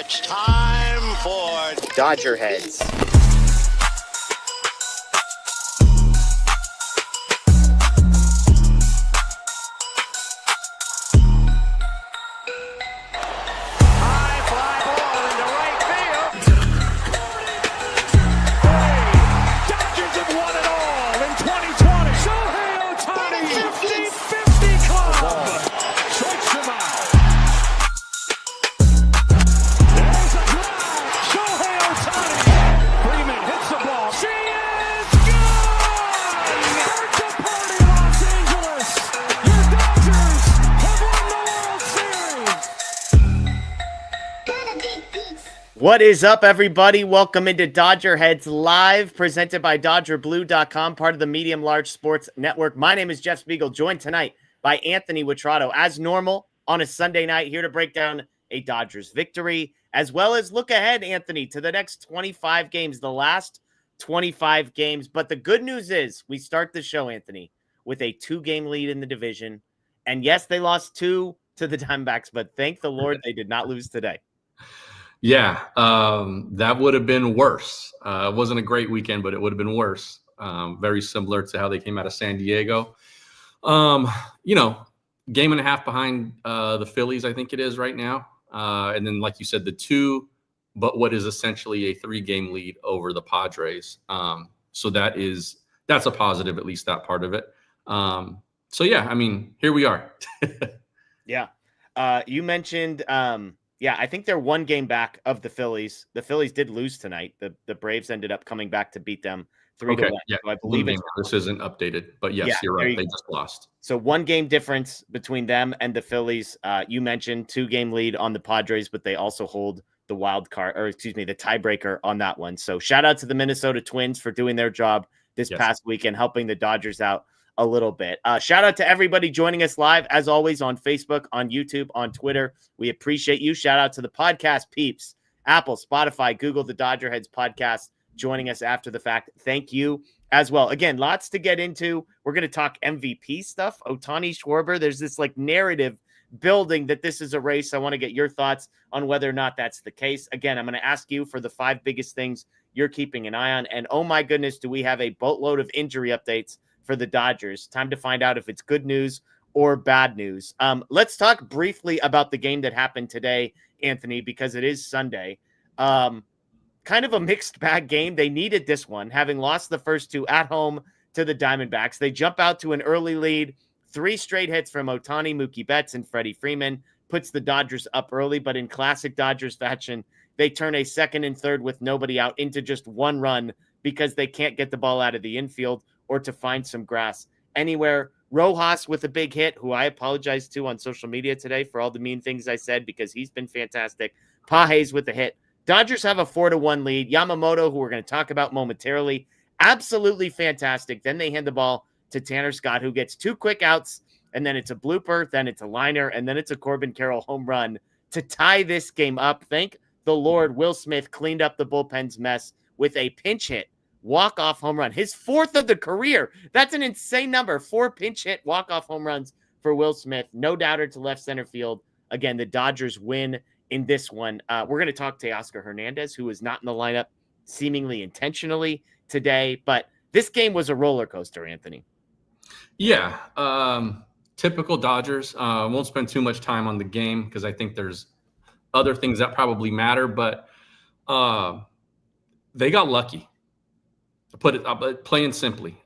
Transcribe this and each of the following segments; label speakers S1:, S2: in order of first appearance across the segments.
S1: It's time for
S2: DodgerHeads.
S1: high fly ball into right field. Hey, Dodgers have won it all in 2020. Shohei Otani, 50-50 club. Strikes him out. There's a drive. Shohei Otani. Freeman hits the ball. She is gone. Birthday party, Los Angeles. Your Dodgers have won the World Series.
S2: What is up, everybody? Welcome into DodgerHeads Live, presented by DodgerBlue.com, part of the Medium Large Sports Network. My name is Jeff Spiegel, joined tonight by Anthony Witrado, as normal, on a Sunday night, here to break down a Dodgers victory, as well as look ahead, Anthony, to the next 25 games, the last 25 games. But the good news is we start the show, Anthony, with a 2-game lead in the division. And yes, they lost 2 to the Diamondbacks, but thank the Lord they did not lose today.
S3: Yeah, that would have been worse. It wasn't a great weekend, but it would have been worse. Very similar to how they came out of San Diego. Game and a half behind the Phillies, I think it is right now. And then, like you said, the 2, but what is essentially a 3-game lead over the Padres. So that's a positive, at least that part of it. Here we are.
S2: Yeah. You mentioned, I think they're 1 game back of the Phillies. The Phillies did lose tonight. The Braves ended up coming back to beat them 3-1.
S3: Yeah.
S2: So I believe
S3: this isn't updated, but yes, you're right. They just lost.
S2: So 1 game difference between them and the Phillies. You mentioned 2-game lead on the Padres, but they also hold the the tiebreaker on that one. So shout out to the Minnesota Twins for doing their job this past weekend, helping the Dodgers out a little bit. Shout out to everybody joining us live, as always, on Facebook, on YouTube, on Twitter. We appreciate you. Shout out to the podcast peeps, Apple, Spotify, Google, the DodgerHeads podcast, joining us after the fact. Thank you as well. Again, lots to get into. We're going to talk MVP stuff. Otani, Schwarber, there's this narrative building that this is a race. I want to get your thoughts on whether or not that's the case. Again, I'm going to ask you for the 5 biggest things you're keeping an eye on. And oh my goodness, do we have a boatload of injury updates for the Dodgers. Time to find out if it's good news or bad news. Let's talk briefly about the game that happened today, Anthony, because it is Sunday. Kind of a mixed bag game. They needed this one, having lost the first 2 at home to the Diamondbacks. They jump out to an early lead. 3 straight hits from Otani, Mookie Betts, and Freddie Freeman puts the Dodgers up early, but in classic Dodgers fashion, they turn a second and third with nobody out into just 1 run because they can't get the ball out of the infield or to find some grass anywhere. Rojas with a big hit, who I apologize to on social media today for all the mean things I said because he's been fantastic. Pages with a hit. Dodgers have a 4-1 lead. Yamamoto, who we're going to talk about momentarily, absolutely fantastic. Then they hand the ball to Tanner Scott, who gets 2 quick outs, and then it's a blooper, then it's a liner, and then it's a Corbin Carroll home run to tie this game up. Thank the Lord Will Smith cleaned up the bullpen's mess with a pinch hit walk-off home run. His 4th of the career. That's an insane number. 4 pinch hit walk-off home runs for Will Smith. No doubter to left center field. Again, the Dodgers win in this one. We're going to talk to Teoscar Hernandez, who is not in the lineup seemingly intentionally today. But this game was a roller coaster, Anthony.
S3: Yeah. Typical Dodgers. Won't spend too much time on the game because I think there's other things that probably matter. But they got lucky. Put it plain and simply,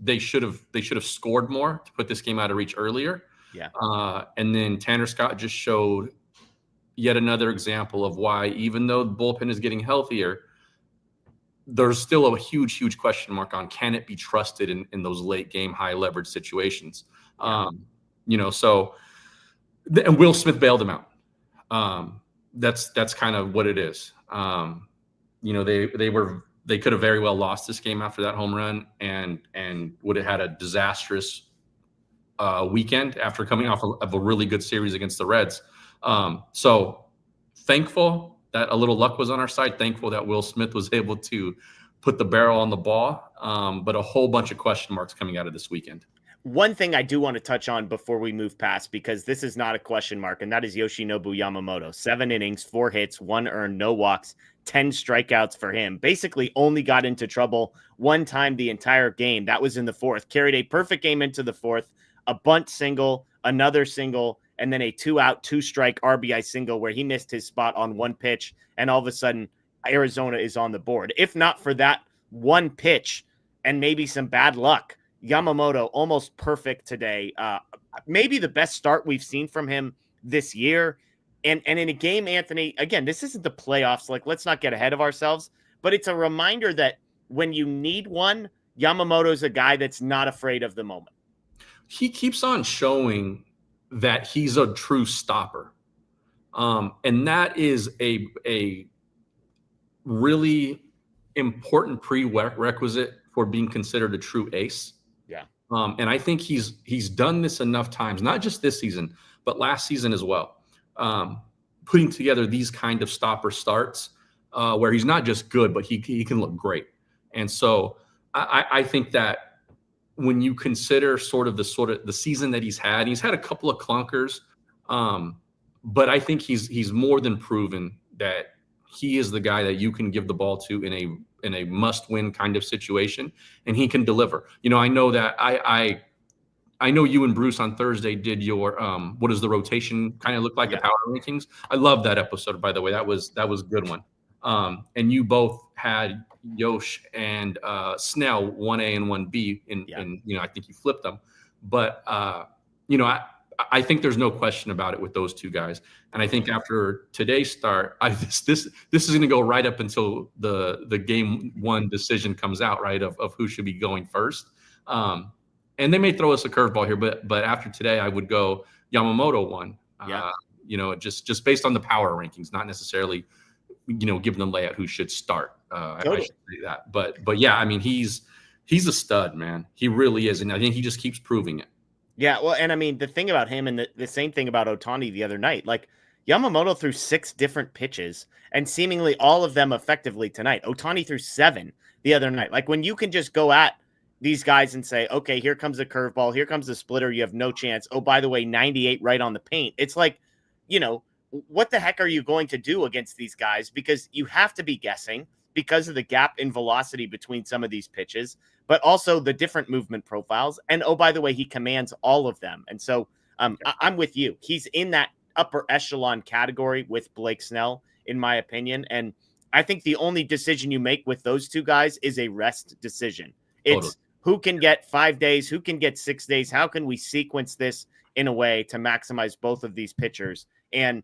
S3: they should have scored more to put this game out of reach earlier.
S2: Yeah.
S3: And then Tanner Scott just showed yet another example of why, even though the bullpen is getting healthier, there's still a huge question mark on can it be trusted in those late game high leverage situations.
S2: Yeah.
S3: And Will Smith bailed him out. That's kind of what it is. They could have very well lost this game after that home run and would have had a disastrous weekend after coming off of a really good series against the Reds. So thankful that a little luck was on our side. Thankful that Will Smith was able to put the barrel on the ball, but a whole bunch of question marks coming out of this weekend.
S2: One thing I do want to touch on before we move past, because this is not a question mark, and that is Yoshinobu Yamamoto. 7 innings, 4 hits, 1 earned, no walks, 10 strikeouts for him. Basically only got into trouble one time the entire game. That was in the 4th. Carried a perfect game into the 4th, a bunt single, another single, and then a 2-out, 2-strike RBI single where he missed his spot on one pitch, and all of a sudden Arizona is on the board. If not for that one pitch and maybe some bad luck, Yamamoto almost perfect today. Maybe the best start we've seen from him this year. And in a game, Anthony, again, this isn't the playoffs. Like, let's not get ahead of ourselves, but it's a reminder that when you need one, Yamamoto's a guy that's not afraid of the moment.
S3: He keeps on showing that he's a true stopper. And that is a really important prerequisite for being considered a true ace.
S2: Yeah.
S3: And I think he's done this enough times, not just this season, but last season as well. Putting together these kind of stopper starts where he's not just good, but he can look great. And so I think that when you consider sort of the season that he's had a couple of clunkers, but I think he's more than proven that he is the guy that you can give the ball to in a must-win kind of situation, and he can deliver. I know that I know you and Bruce on Thursday did your what does the rotation kind of look like, the power rankings. I love that episode, by the way. That was a good one. And you both had Yosh and Snell 1A and 1B, and I think you flipped them. But I think there's no question about it with those two guys. And I think after today's start, this is going to go right up until the game 1 decision comes out, right, of who should be going first. And they may throw us a curveball here, but after today, I would go Yamamoto 1. Just based on the power rankings, not necessarily giving them layout who should start. Totally. I should say that. But yeah, I mean, he's a stud, man. He really is, and I think he just keeps proving it.
S2: Yeah, well, and I mean, the thing about him and the same thing about Otani the other night, like Yamamoto threw 6 different pitches and seemingly all of them effectively tonight. Otani threw 7 the other night. Like, when you can just go at these guys and say, okay, here comes a curveball, here comes a splitter, you have no chance. Oh, by the way, 98 right on the paint. It's like, what the heck are you going to do against these guys? Because you have to be guessing because of the gap in velocity between some of these pitches, but also the different movement profiles. And oh, by the way, he commands all of them. And so I'm with you. He's in that upper echelon category with Blake Snell, in my opinion. And I think the only decision you make with those two guys is a rest decision. It's who can get 5 days, who can get 6 days. How can we sequence this in a way to maximize both of these pitchers? And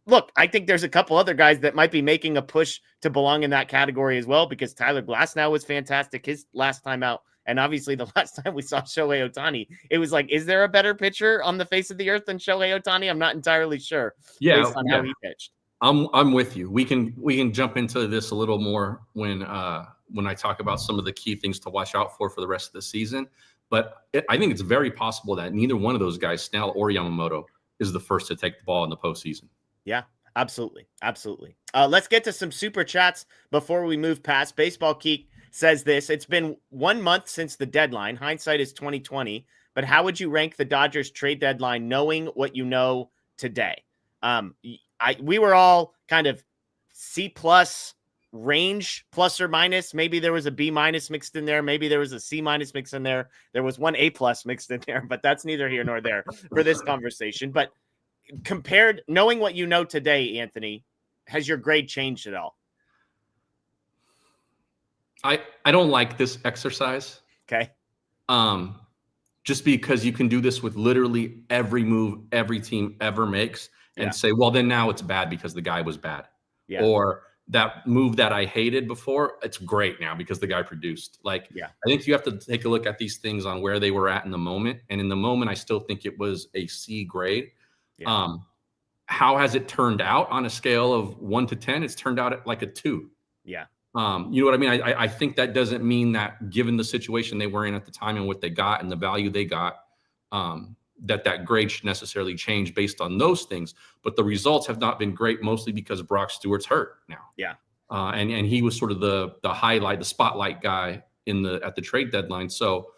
S2: look, I think there's a couple other guys that might be making a push to belong in that category as well, because Tyler Glasnow was fantastic his last time out. And obviously the last time we saw Shohei Otani, it was like, is there a better pitcher on the face of the earth than Shohei Otani? I'm not entirely sure based on how he pitched.
S3: I'm with you. We can jump into this a little more when I talk about some of the key things to watch out for the rest of the season. But I think it's very possible that neither one of those guys, Snell or Yamamoto, is the first to take the ball in the postseason.
S2: Yeah, absolutely. Absolutely. Let's get to some super chats before we move past. Baseball Geek says this: it's been 1 month since the deadline. Hindsight is 2020, but how would you rank the Dodgers trade deadline knowing what you know today? We were all kind of C+ range, plus or minus. Maybe there was a B- mixed in there. Maybe there was a C- mixed in there. There was one A+ mixed in there, but that's neither here nor there for this conversation. But compared, knowing what you know today, Anthony, has your grade changed at all?
S3: I don't like this exercise.
S2: Okay.
S3: Just because you can do this with literally every move every team ever makes and say, well, then now it's bad because the guy was bad. Yeah. Or that move that I hated before, it's great now because the guy produced. I think you have to take a look at these things on where they were at in the moment. And in the moment, I still think it was a C grade. Yeah. How has it turned out on a scale of 1 to 10? It's turned out at like a 2. Yeah. You know what I mean? I think that doesn't mean that given the situation they were in at the time and what they got and the value they got, that grade should necessarily change based on those things. But the results have not been great, mostly because Brock Stewart's hurt now. Yeah. And he was sort of the highlight, the spotlight guy at the trade deadline. So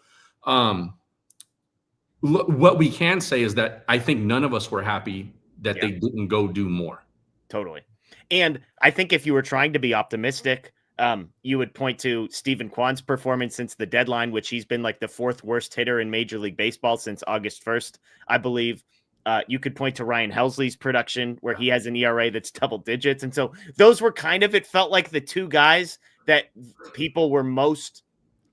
S3: what we can say is that I think none of us were happy that they didn't go do more.
S2: Totally. And I think if you were trying to be optimistic, you would point to Stephen Kwan's performance since the deadline, which he's been like the 4th worst hitter in Major League Baseball since August 1st, I believe. You could point to Ryan Helsley's production, where he has an ERA that's double digits. And so those were kind of, it felt like the two guys that people were most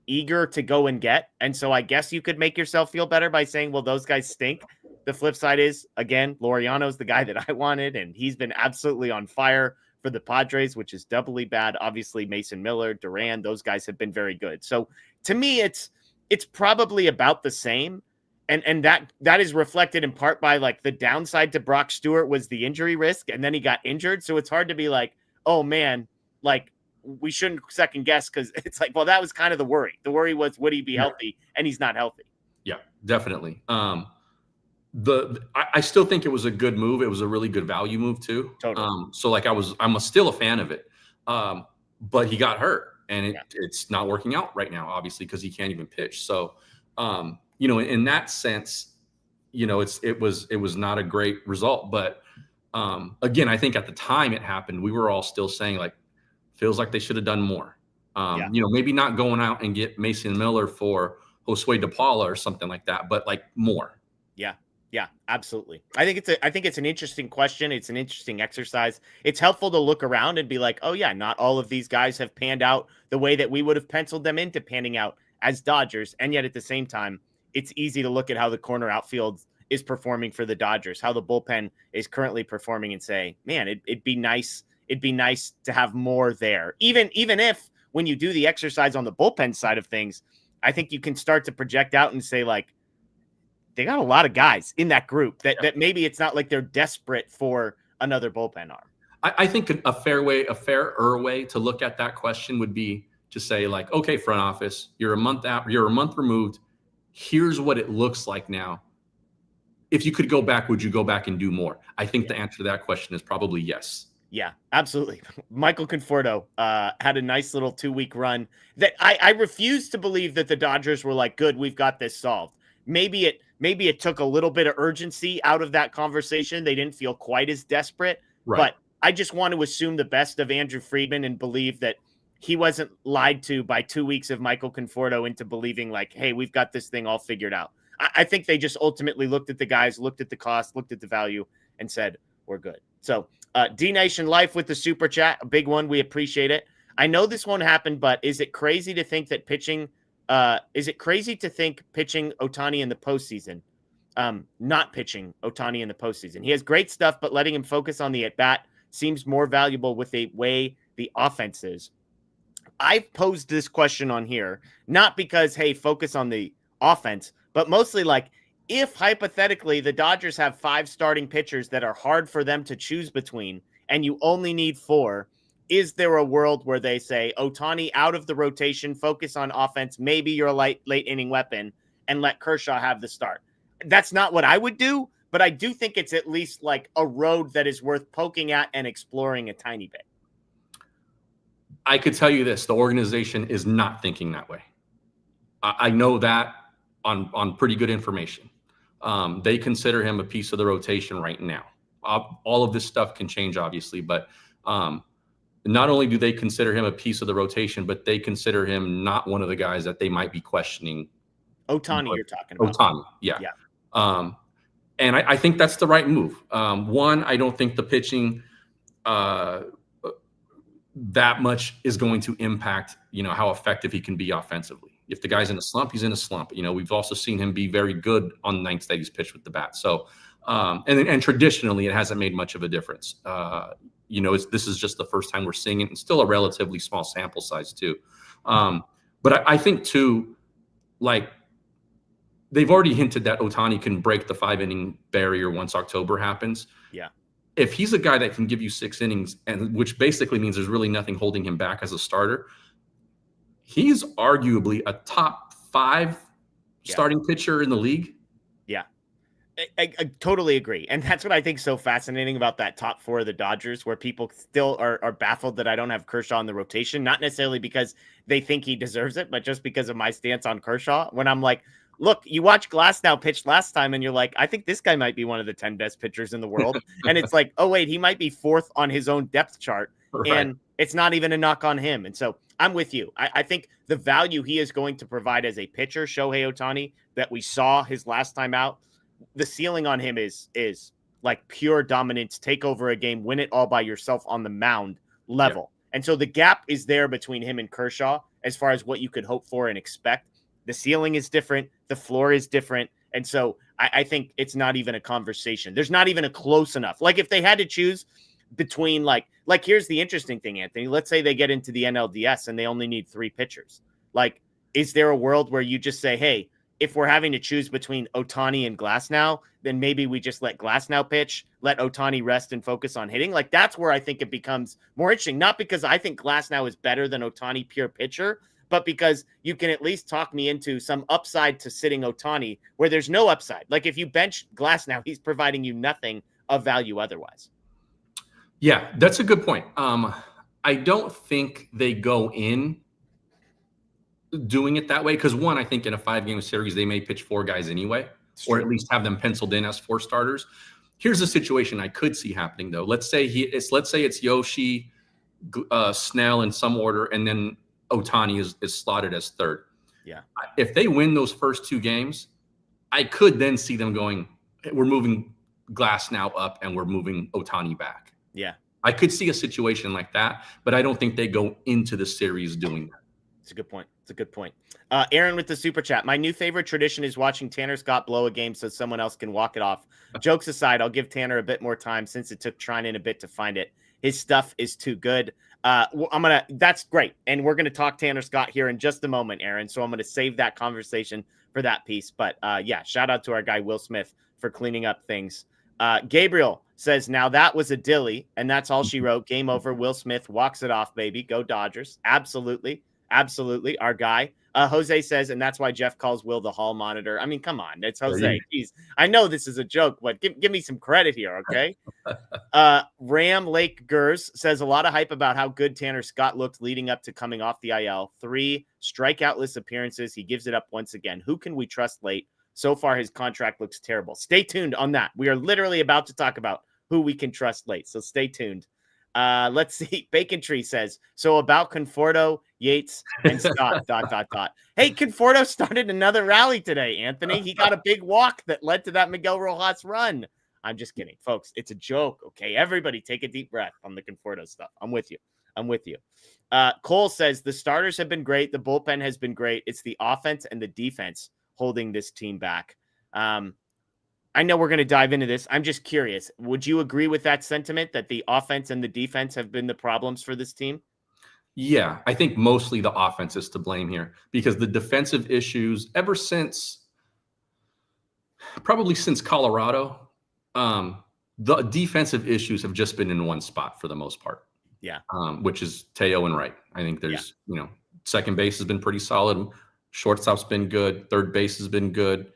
S2: eager to go and get. And so I guess you could make yourself feel better by saying, well, those guys stink. The flip side is, again, Laureano's the guy that I wanted, and he's been absolutely on fire for the Padres, which is doubly bad. Obviously, Mason Miller, Duran, those guys have been very good. So to me, it's probably about the same. And that is reflected in part by like the downside to Brock Stewart was the injury risk, and then he got injured. So it's hard to be like, oh man, like we shouldn't second guess, because it's like, well, that was kind of the worry. The worry was, would he be healthy? And he's not healthy.
S3: Yeah, definitely. I still think it was a good move. It was a really good value move too.
S2: Totally.
S3: So like I'm still a fan of it. But he got hurt, and it's not working out right now, obviously, because he can't even pitch. So, in that sense, it was not a great result. But again, I think at the time it happened, we were all still saying like, feels like they should have done more. Maybe not going out and get Mason Miller for Josue DePaula or something like that, but like more.
S2: Yeah, absolutely. I think it's an interesting question. It's an interesting exercise. It's helpful to look around and be like, oh yeah, not all of these guys have panned out the way that we would have penciled them into panning out as Dodgers. And yet at the same time, it's easy to look at how the corner outfield is performing for the Dodgers, how the bullpen is currently performing, and say, man, it'd be nice. It'd be nice to have more there. Even if when you do the exercise on the bullpen side of things, I think you can start to project out and say like, they got a lot of guys in that group that maybe it's not like they're desperate for another bullpen arm.
S3: I think a fairer way to look at that question would be to say like, okay, front office, you're a month removed. Here's what it looks like now. If you could go back, would you go back and do more? I think the answer to that question is probably yes.
S2: Yeah, absolutely. Michael Conforto had a nice little 2-week run that I refuse to believe that the Dodgers were like, good, we've got this solved. Maybe it took a little bit of urgency out of that conversation. They didn't feel quite as desperate, but I just want to assume the best of Andrew Friedman and believe that he wasn't lied to by 2 weeks of Michael Conforto into believing like, hey, we've got this thing all figured out. I think they just ultimately looked at the guys, looked at the cost, looked at the value, and said, we're good. So D-Nation Life with the super chat, a big one. We appreciate it. I know this won't happen, but is it crazy to think that pitching Otani in the postseason, not pitching Otani in the postseason? He has great stuff, but letting him focus on the at-bat seems more valuable with the way the offense is. I've posed this question on here, not because, hey, focus on the offense, but mostly like, if hypothetically the Dodgers have 5 starting pitchers that are hard for them to choose between, and you only need 4, is there a world where they say, Otani out of the rotation, focus on offense, maybe you're a late inning weapon, and let Kershaw have the start? That's not what I would do, but I do think it's at least like a road that is worth poking at and exploring a tiny bit.
S3: I could tell you this, the organization is not thinking that way. I know that on pretty good information. They consider him a piece of the rotation right now. All of this stuff can change, obviously, but not only do they consider him a piece of the rotation, but they consider him not one of the guys that they might be questioning.
S2: Otani, you're talking about.
S3: Otani, yeah. And I think that's the right move. One, I don't think the pitching that much is going to impact, how effective he can be offensively. If the guy's in a slump, he's in a slump. We've also seen him be very good on nights that he's pitched with the bat. So, and traditionally, it hasn't made much of a difference. This is just the first time we're seeing it, and still a relatively small sample size too. But I think too, like, they've already hinted that Otani can break the 5-inning barrier once October happens.
S2: Yeah.
S3: If he's a guy that can give you 6 innings, and which basically means there's really nothing holding him back as a starter, he's arguably a top 5 starting pitcher in the league.
S2: Yeah, I totally agree. And that's what I think is so fascinating about that top 4 of the Dodgers, where people still are baffled that I don't have Kershaw in the rotation, not necessarily because they think he deserves it, but just because of my stance on Kershaw. When I'm like, look, you watch Glasnow pitch last time and you're like, I think this guy might be one of the 10 best pitchers in the world. And it's like, oh, wait, he might be 4th on his own depth chart.
S3: Right.
S2: And it's not even a knock on him. And so I'm with you. I think the value he is going to provide as a pitcher, Shohei Otani, that we saw his last time out, the ceiling on him is like pure dominance, take over a game, win it all by yourself on the mound level. Yeah. And so the gap is there between him and Kershaw as far as what you could hope for and expect. The ceiling is different. The floor is different. And so I think it's not even a conversation. There's not even a close enough. Like if they had to choose between like here's the interesting thing, Anthony. Let's say they get into the NLDS and they only need 3 pitchers. Like, is there a world where you just say, hey, if we're having to choose between Otani and Glasnow, then maybe we just let Glasnow pitch, let Otani rest and focus on hitting? Like, that's where I think it becomes more interesting. Not because I think Glasnow is better than Otani pure pitcher, but because you can at least talk me into some upside to sitting Otani where there's no upside. Like if you bench Glasnow, he's providing you nothing of value otherwise.
S3: Yeah, that's a good point. I don't think they go in doing it that way because, one, I think in a 5-game series, they may pitch 4 guys anyway, or at least have them penciled in as 4 starters. Here's a situation I could see happening, though. Let's say it's Yoshi, Snell in some order, and then Otani is slotted as 3rd.
S2: Yeah.
S3: If they win those first 2 games, I could then see them going, we're moving Glasnow up and we're moving Otani back.
S2: Yeah.
S3: I could see a situation like that, but I don't think they go into the series doing that.
S2: It's a good point. It's a good point. Aaron with the super chat. My new favorite tradition is watching Tanner Scott blow a game so someone else can walk it off. Jokes aside, I'll give Tanner a bit more time since it took Trinan a bit to find it. His stuff is too good. That's great. And we're going to talk Tanner Scott here in just a moment, Aaron. So I'm going to save that conversation for that piece. But yeah, shout out to our guy, Will Smith, for cleaning up things. Gabriel says, now that was a dilly, and that's all she wrote. Game over. Will Smith walks it off, baby. Go Dodgers. Absolutely. Absolutely. Our guy. Jose says, and that's why Jeff calls Will the hall monitor. I mean, come on. It's Jose. Jeez. I know this is a joke, but give me some credit here, okay? Ram Lake Gers says, a lot of hype about how good Tanner Scott looked leading up to coming off the IL. 3 strikeoutless appearances. He gives it up once again. Who can we trust late? So far, his contract looks terrible. Stay tuned on that. We are literally about to talk about who we can trust late, so stay tuned. Let's see. Bacon Tree says, so about Conforto, Yates, and Scott, ... Hey, Conforto started another rally today, Anthony. He got a big walk that led to that Miguel Rojas run. I'm just kidding, folks. It's a joke, okay? Everybody take a deep breath on the Conforto stuff. I'm with you. Cole says, the starters have been great. The bullpen has been great. It's the offense and the defense holding this team back. I know we're going to dive into this. I'm just curious. Would you agree with that sentiment that the offense and the defense have been the problems for this team?
S3: Yeah, I think mostly the offense is to blame here because the defensive issues ever since Colorado, the defensive issues have just been in one spot for the most part.
S2: Yeah.
S3: Which is Teo and Wright. I think there's, second base has been pretty solid. Shortstop's been good. Third base has been good.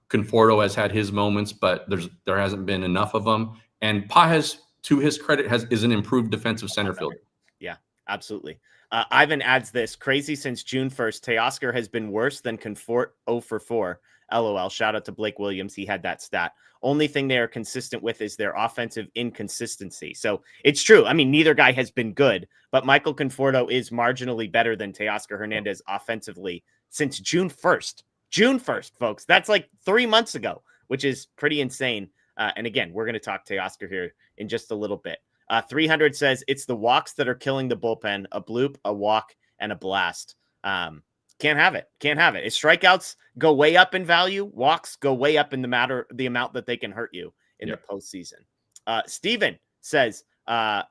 S3: Conforto has had his moments, but there hasn't been enough of them. And Pages, to his credit, is an improved defensive center fielder.
S2: Yeah, absolutely. Ivan adds this: crazy since June 1st. Teoscar has been worse than Confort 0 for 4. LOL. Shout out to Blake Williams. He had that stat. Only thing they are consistent with is their offensive inconsistency. So it's true. I mean, neither guy has been good, but Michael Conforto is marginally better than Teoscar Hernandez offensively since June 1st. June 1st, folks. That's like 3 months ago, which is pretty insane. And again, we're going to talk Teoscar here in just a little bit. 300 says it's the walks that are killing the bullpen. A bloop, a walk, and a blast. Can't have it. Can't have it. If strikeouts go way up in value, walks go way up in the amount that they can hurt you in the postseason. Steven says,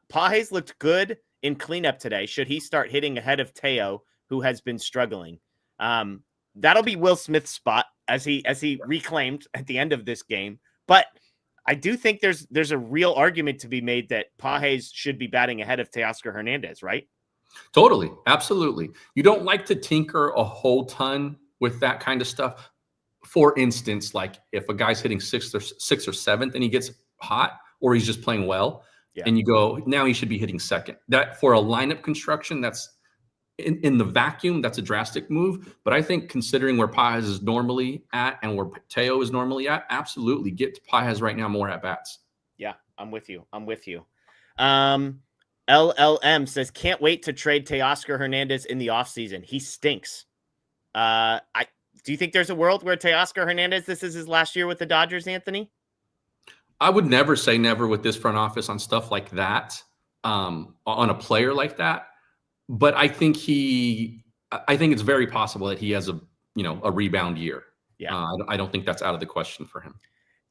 S2: Pages looked good in cleanup today. Should he start hitting ahead of Teo, who has been struggling? That'll be Will Smith's spot as he reclaimed at the end of this game. But I do think there's a real argument to be made that Pages should be batting ahead of Teoscar Hernandez, right?
S3: Totally. Absolutely. You don't like to tinker a whole ton with that kind of stuff. For instance, like if a guy's hitting sixth or seventh and he gets hot or he's just playing well, and you go, now he should be hitting second. That for a lineup construction, that's in the vacuum, that's a drastic move. But I think considering where Pages is normally at and where Teo is normally at, absolutely get Pages right now more at bats.
S2: Yeah, I'm with you. LLM says, can't wait to trade Teoscar Hernandez in the offseason. He stinks. Do you think there's a world where Teoscar Hernandez, this is his last year with the Dodgers, Anthony?
S3: I would never say never with this front office on stuff like that, on a player like that. But I think it's very possible that he has a rebound year.
S2: Yeah.
S3: I don't think that's out of the question for him.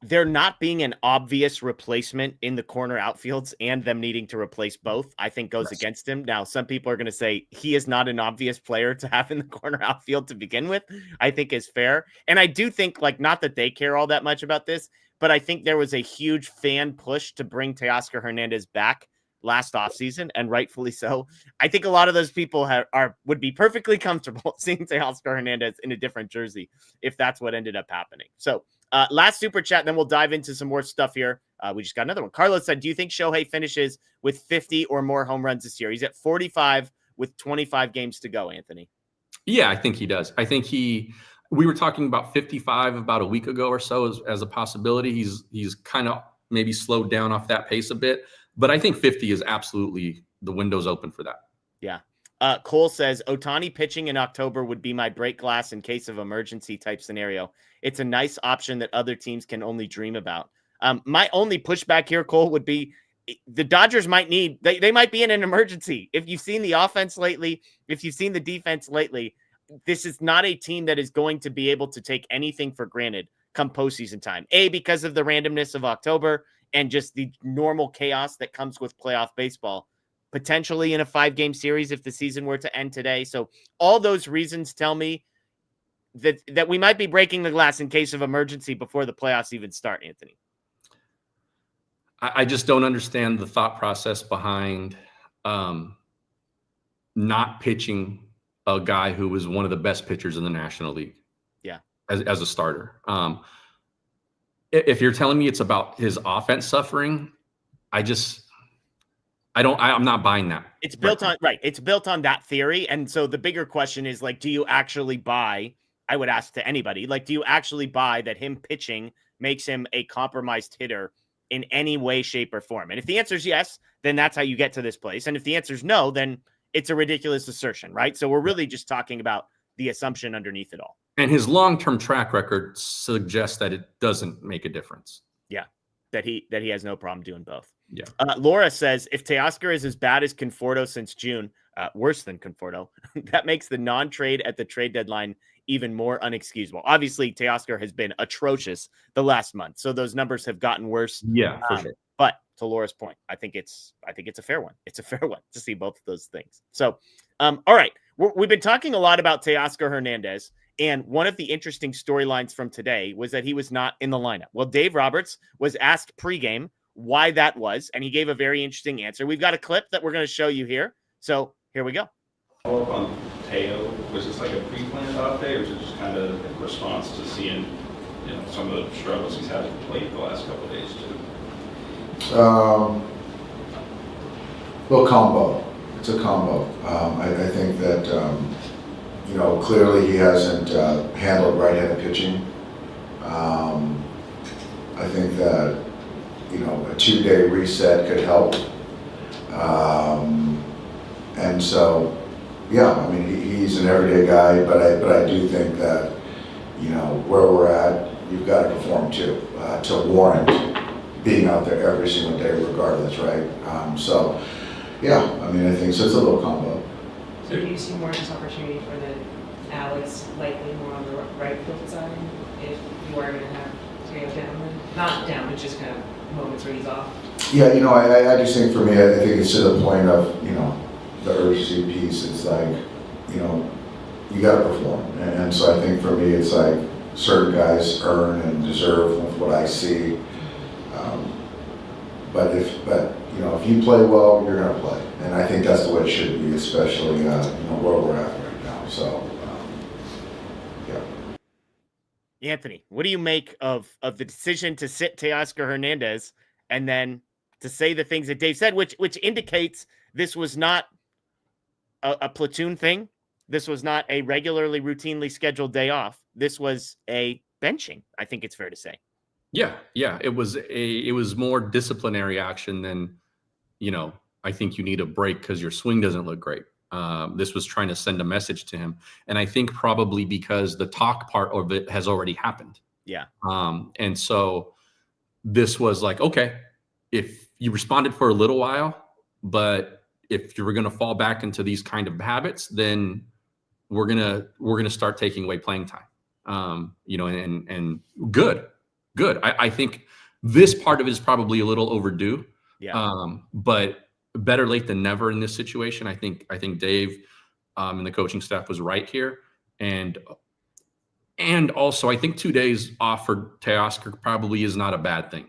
S2: There not being an obvious replacement in the corner outfields and them needing to replace both, I think goes against him. Now, some people are going to say he is not an obvious player to have in the corner outfield to begin with, I think is fair. And I do think, like, not that they care all that much about this, but I think there was a huge fan push to bring Teoscar Hernandez back last offseason, and rightfully so. I think a lot of those people would be perfectly comfortable seeing Teoscar Hernandez in a different jersey if that's what ended up happening. So last super chat, then we'll dive into some more stuff here. We just got another one. Carlos said, do you think Shohei finishes with 50 or more home runs this year? He's at 45 with 25 games to go, Anthony.
S3: Yeah, I think he does. I think we were talking about 55 about a week ago or so as a possibility. He's kind of maybe slowed down off that pace a bit, but I think 50 is absolutely, the window's open for that.
S2: Yeah. Cole says, Otani pitching in October would be my break glass in case of emergency type scenario. It's a nice option that other teams can only dream about. My only pushback here, Cole, would be the Dodgers might need, they might be in an emergency. If you've seen the offense lately, if you've seen the defense lately, this is not a team that is going to be able to take anything for granted come postseason time. Because of the randomness of October and just the normal chaos that comes with playoff baseball, potentially in a 5-game series if the season were to end today. So all those reasons tell me that we might be breaking the glass in case of emergency before the playoffs even start, Anthony.
S3: I just don't understand the thought process behind not pitching a guy who was one of the best pitchers in the National League.
S2: Yeah.
S3: As a starter. If you're telling me it's about his offense suffering, I'm not buying that.
S2: It's built on, right. It's built on that theory. And so the bigger question is, like, do you actually buy, I would ask to anybody, like, do you actually buy that him pitching makes him a compromised hitter in any way, shape, or form? And if the answer is yes, then that's how you get to this place. And if the answer is no, then it's a ridiculous assertion, right? So we're really just talking about the assumption underneath it all.
S3: And his long-term track record suggests that it doesn't make a difference.
S2: Yeah, that he has no problem doing both.
S3: Yeah.
S2: Laura says, if Teoscar is as bad as Conforto since June, worse than Conforto, that makes the non-trade at the trade deadline even more unexcusable. Obviously, Teoscar has been atrocious the last month, so those numbers have gotten worse.
S3: Yeah, for sure.
S2: But to Laura's point, I think it's a fair one. It's a fair one to see both of those things. So, all right, we've been talking a lot about Teoscar Hernandez, and one of the interesting storylines from today was that he was not in the lineup. Well, Dave Roberts was asked pregame why that was, and he gave a very interesting answer. We've got a clip that we're going to show you here. So here we go.
S4: Follow up on Teo, was this like a pre-planned off day, or was it just kind of in response to seeing, some of the struggles he's had at the plate the last couple of days too?
S5: Well, combo. It's a combo. I think that clearly he hasn't handled right-handed pitching. I think that a 2-day reset could help. And so, yeah, I mean, he's an everyday guy, but I do think that, where we're at, you've got to perform too, to warrant being out there every single day regardless, right? So, yeah, I mean, I think so. It's a little combo.
S6: So do you see more of this opportunity for the Alex likely more on the right field side if you are going to have Teo down? Not down, but just kind of moments where he's off?
S5: Yeah, I just think for me, I think it's to the point of, the urgency piece. It's like, you got to perform. And so I think for me, it's like certain guys earn and deserve with what I see. But if you play well, you're going to play. And I think that's the way it should be, especially, where we're at right now. So, yeah.
S2: Anthony, what do you make of the decision to sit Teoscar Hernandez and then to say the things that Dave said, which indicates this was not a platoon thing. This was not a regularly routinely scheduled day off. This was a benching, I think it's fair to say.
S3: Yeah. It was more disciplinary action than, I think you need a break because your swing doesn't look great. This was trying to send a message to him. And I think probably because the talk part of it has already happened.
S2: Yeah.
S3: And so this was like, okay, if you responded for a little while, but if you were going to fall back into these kind of habits, then we're going to start taking away playing time. And good. I think this part of it is probably a little overdue.
S2: Yeah.
S3: But better late than never in this situation. I think Dave and the coaching staff was right here. And also I think 2 days off for Teoscar probably is not a bad thing.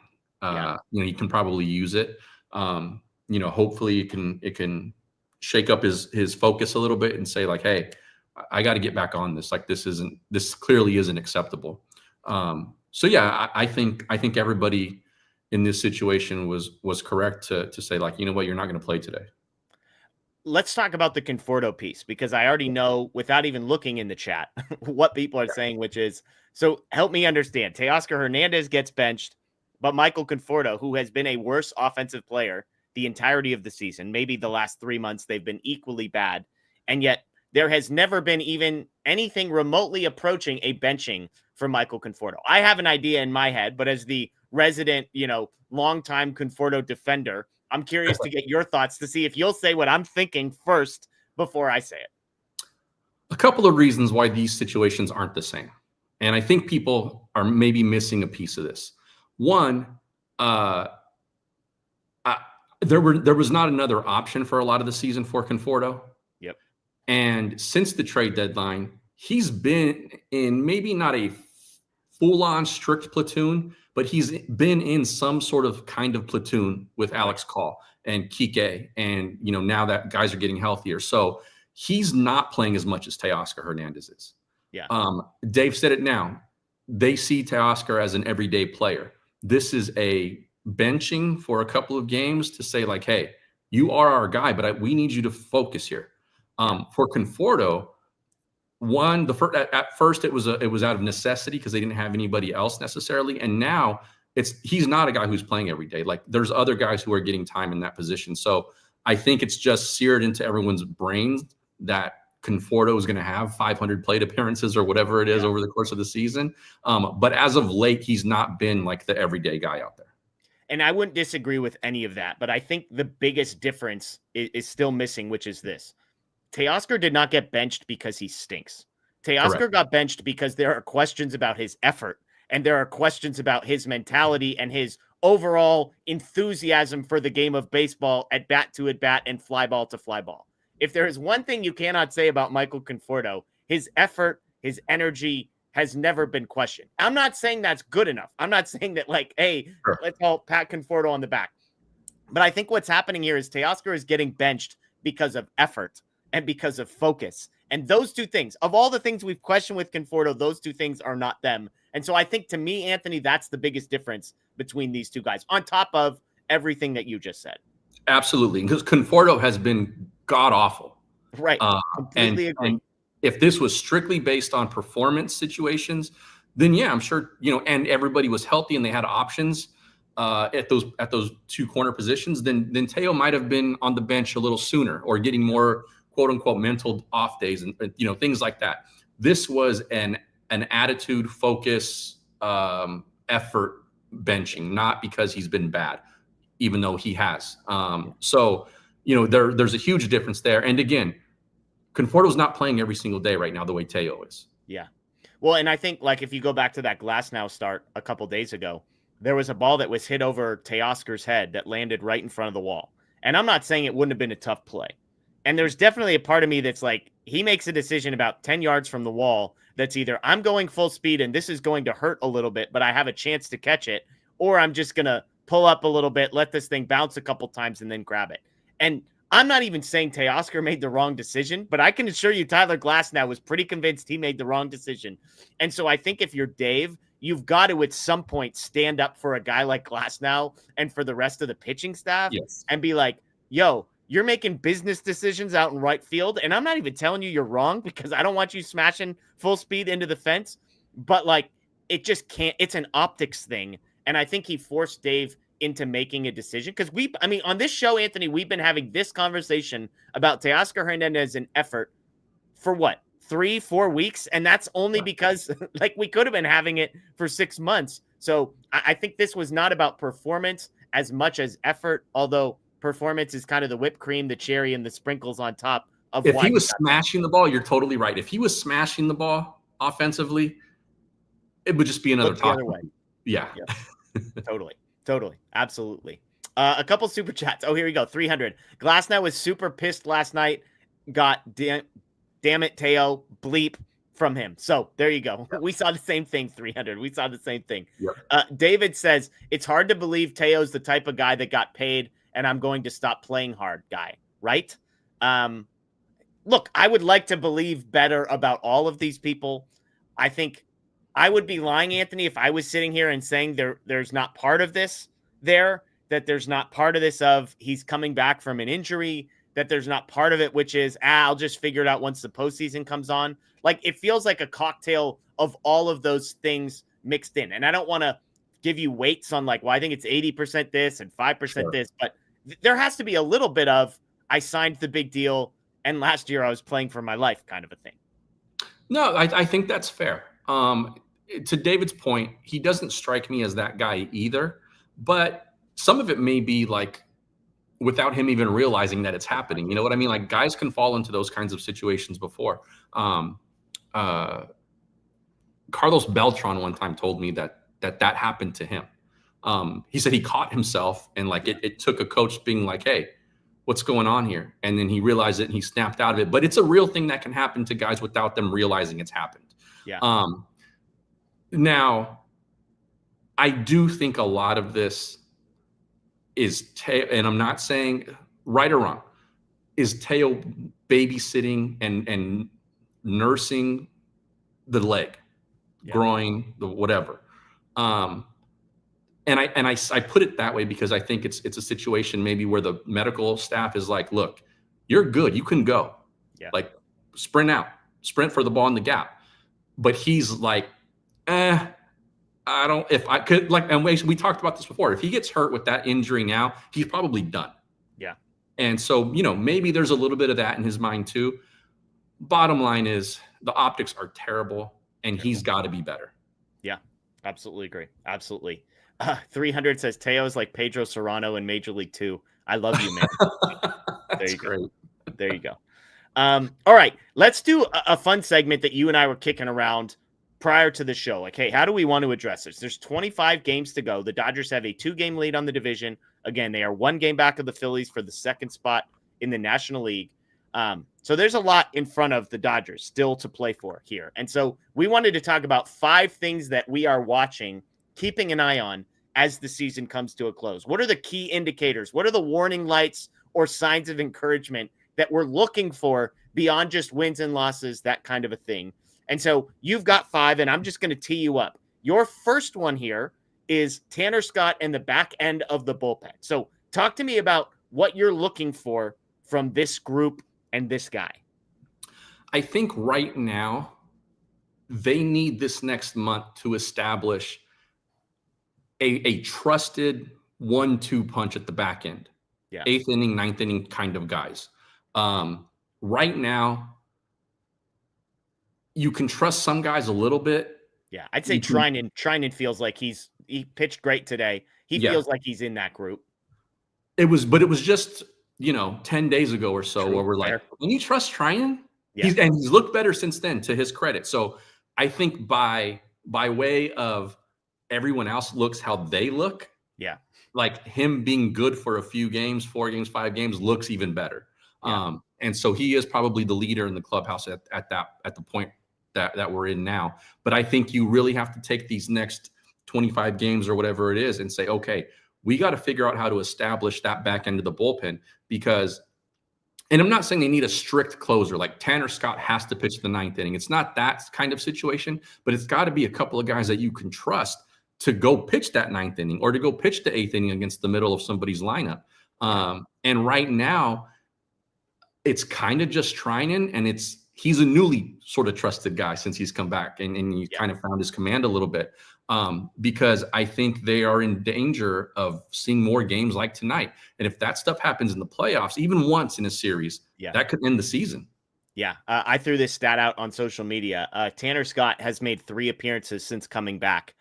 S3: He can probably use it. Hopefully it can shake up his focus a little bit and say like, hey, I got to get back on this. Like this clearly isn't acceptable. I think everybody in this situation was correct to say like, you know what, you're not going to play today.
S2: Let's talk about the Conforto piece, because I already know without even looking in the chat what people are saying, which is, so help me understand. Teoscar Hernandez gets benched, but Michael Conforto, who has been a worse offensive player the entirety of the season, maybe the last 3 months, they've been equally bad. And yet there has never been even anything remotely approaching a benching for Michael Conforto. I have an idea in my head, but as the resident, longtime Conforto defender, I'm curious to get your thoughts to see if you'll say what I'm thinking first before I say it.
S3: A couple of reasons why these situations aren't the same. And I think people are maybe missing a piece of this. One, there was not another option for a lot of the season for Conforto.
S2: Yep.
S3: And since the trade deadline, he's been in maybe not a full-on strict platoon, but he's been in some sort of kind of platoon with Alex Call and Kike. And, now that guys are getting healthier. So he's not playing as much as Teoscar Hernandez is.
S2: Yeah.
S3: Dave said it now. They see Teoscar as an everyday player. This is a benching for a couple of games to say like, hey, you are our guy, but we need you to focus here. For Conforto, at first it was out of necessity because they didn't have anybody else necessarily, and now he's not a guy who's playing every day. Like there's other guys who are getting time in that position. So I think it's just seared into everyone's brains that Conforto is going to have 500 plate appearances or whatever it is over the course of the season. But as of late, he's not been like the everyday guy out there.
S2: And I wouldn't disagree with any of that, but I think the biggest difference is still missing, which is this. Teoscar did not get benched because he stinks. Teoscar got benched because there are questions about his effort, and there are questions about his mentality and his overall enthusiasm for the game of baseball at bat to at bat and fly ball to fly ball. If there is one thing you cannot say about Michael Conforto, his effort, his energy has never been questioned. I'm not saying that's good enough. I'm not saying that like, hey, let's all pat Conforto on the back. But I think what's happening here is Teoscar is getting benched because of effort and because of focus. And those two things, of all the things we've questioned with Conforto, those two things are not them. And so I think, to me, Anthony, that's the biggest difference between these two guys, on top of everything that you just said.
S3: Absolutely. Because Conforto has been god-awful.
S2: Right. Completely agree.
S3: And if this was strictly based on performance situations, then yeah, I'm sure, and everybody was healthy and they had options at those two corner positions, then Teo might have been on the bench a little sooner or getting more quote unquote mental off days and things like that. This was an attitude, focus, effort benching, not because he's been bad, even though he has. So there's a huge difference there. And again, Conforto's not playing every single day right now the way Teo is.
S2: Yeah. Well, and I think like if you go back to that Glasnow start a couple days ago, there was a ball that was hit over Teoscar's head that landed right in front of the wall. And I'm not saying it wouldn't have been a tough play. And there's definitely a part of me that's like, he makes a decision about 10 yards from the wall that's either I'm going full speed and this is going to hurt a little bit, but I have a chance to catch it, or I'm just going to pull up a little bit, let this thing bounce a couple times and then grab it. And I'm not even saying Teoscar made the wrong decision, but I can assure you Tyler Glasnow was pretty convinced he made the wrong decision. And so I think if you're Dave, you've got to at some point stand up for a guy like Glasnow and for the rest of the pitching staff and be like, yo, you're making business decisions out in right field. And I'm not even telling you you're wrong because I don't want you smashing full speed into the fence. But like, it just can't, it's an optics thing. And I think he forced Dave into making a decision. Because on this show, Anthony, we've been having this conversation about Teoscar Hernandez and effort for what, 3-4 weeks? And that's only because like we could have been having it for 6 months. So I think this was not about performance as much as effort, although performance is kind of the whipped cream, the cherry, and the sprinkles on top of
S3: if
S2: why
S3: he was smashing the ball, you're totally right. If he was smashing the ball offensively, it would just be another
S2: the other way.
S3: Yeah.
S2: Totally. Absolutely. A couple super chats. Oh, here we go. 300. Glassnow was super pissed last night. Got damn it, Teo, bleep from him. So there you go. Yep. We saw the same thing, 300. We saw the same thing. Yep. David says, it's hard to believe Teo's the type of guy that got paid and I'm going to stop playing hard guy, right? Look, I would like to believe better about all of these people. I think I would be lying, Anthony, if I was sitting here and saying there's not part of this there, that there's not part of this of he's coming back from an injury, that there's not part of it, which is, I'll just figure it out once the postseason comes on. Like, it feels like a cocktail of all of those things mixed in. And I don't want to give you weights on like, well, I think it's 80% this and 5% this, but there has to be a little bit of, I signed the big deal and last year I was playing for my life kind of a thing.
S3: No, I think that's fair. To David's point, he doesn't strike me as that guy either, but some of it may be like without him even realizing that it's happening. You know what I mean? Like guys can fall into those kinds of situations before. Carlos Beltran one time told me that happened to him. He said he caught himself and like it took a coach being like, hey, what's going on here? And then he realized it and he snapped out of it. But it's a real thing that can happen to guys without them realizing it's happened.
S2: Yeah.
S3: Now, I do think a lot of this is and I'm not saying right or wrong, is Teo babysitting and nursing the leg, groin, the whatever. And I put it that way because I think it's a situation maybe where the medical staff is like, look, you're good, you can go, like sprint for the ball in the gap. But he's like, I don't, if I could, like, and we talked about this before. If he gets hurt with that injury now, he's probably done.
S2: Yeah.
S3: And so, maybe there's a little bit of that in his mind too. Bottom line is the optics are terrible and he's got to be better. Yeah.
S2: Absolutely agree. Absolutely. 300 says Teo's like Pedro Serrano in Major League 2. I love you, man. There you go. There you go. All right, let's do a fun segment that you and I were kicking around prior to the show. Like, hey, how do we want to address this? There's 25 games to go. The Dodgers have a 2-game lead on the division. Again, they are 1 game back of the Phillies for the 2nd spot in the National League. So there's a lot in front of the Dodgers still to play for here. And so we wanted to talk about 5 things that we are watching, keeping an eye on as the season comes to a close. What are the key indicators? What are the warning lights or signs of encouragement that we're looking for beyond just wins and losses, that kind of a thing? And so you've got 5, and I'm just going to tee you up. Your first one here is Tanner Scott and the back end of the bullpen. So talk to me about what you're looking for from this group and this guy.
S3: I think right now they need this next month to establish a trusted 1-2 punch at the back end. Yeah. 8th inning, 9th inning kind of guys. Right now, you can trust some guys a little bit.
S2: Yeah, I'd say Treinen feels like he pitched great today. He feels like he's in that group.
S3: It was just 10 days ago or so. True. Where we're like, can you trust Treinen? Yeah. He's looked better since then, to his credit. So I think by way of everyone else looks how they look. Yeah, like him being good for a few games, 4 games, 5 games looks even better. Yeah. And so he is probably the leader in the clubhouse at the point that we're in now. But I think you really have to take these next 25 games or whatever it is and say, okay, we got to figure out how to establish that back end of the bullpen because, and I'm not saying they need a strict closer, like Tanner Scott has to pitch the 9th inning. It's not that kind of situation, but it's got to be a couple of guys that you can trust to go pitch that 9th inning or to go pitch the 8th inning against the middle of somebody's lineup. And right now, it's kind of just Treinen, and he's a newly sort of trusted guy since he's come back, and he kind of found his command a little bit. Because I think they are in danger of seeing more games like tonight. And if that stuff happens in the playoffs, even once in a series, that could end the season.
S2: Yeah, I threw this stat out on social media. Tanner Scott has made 3 appearances since coming back.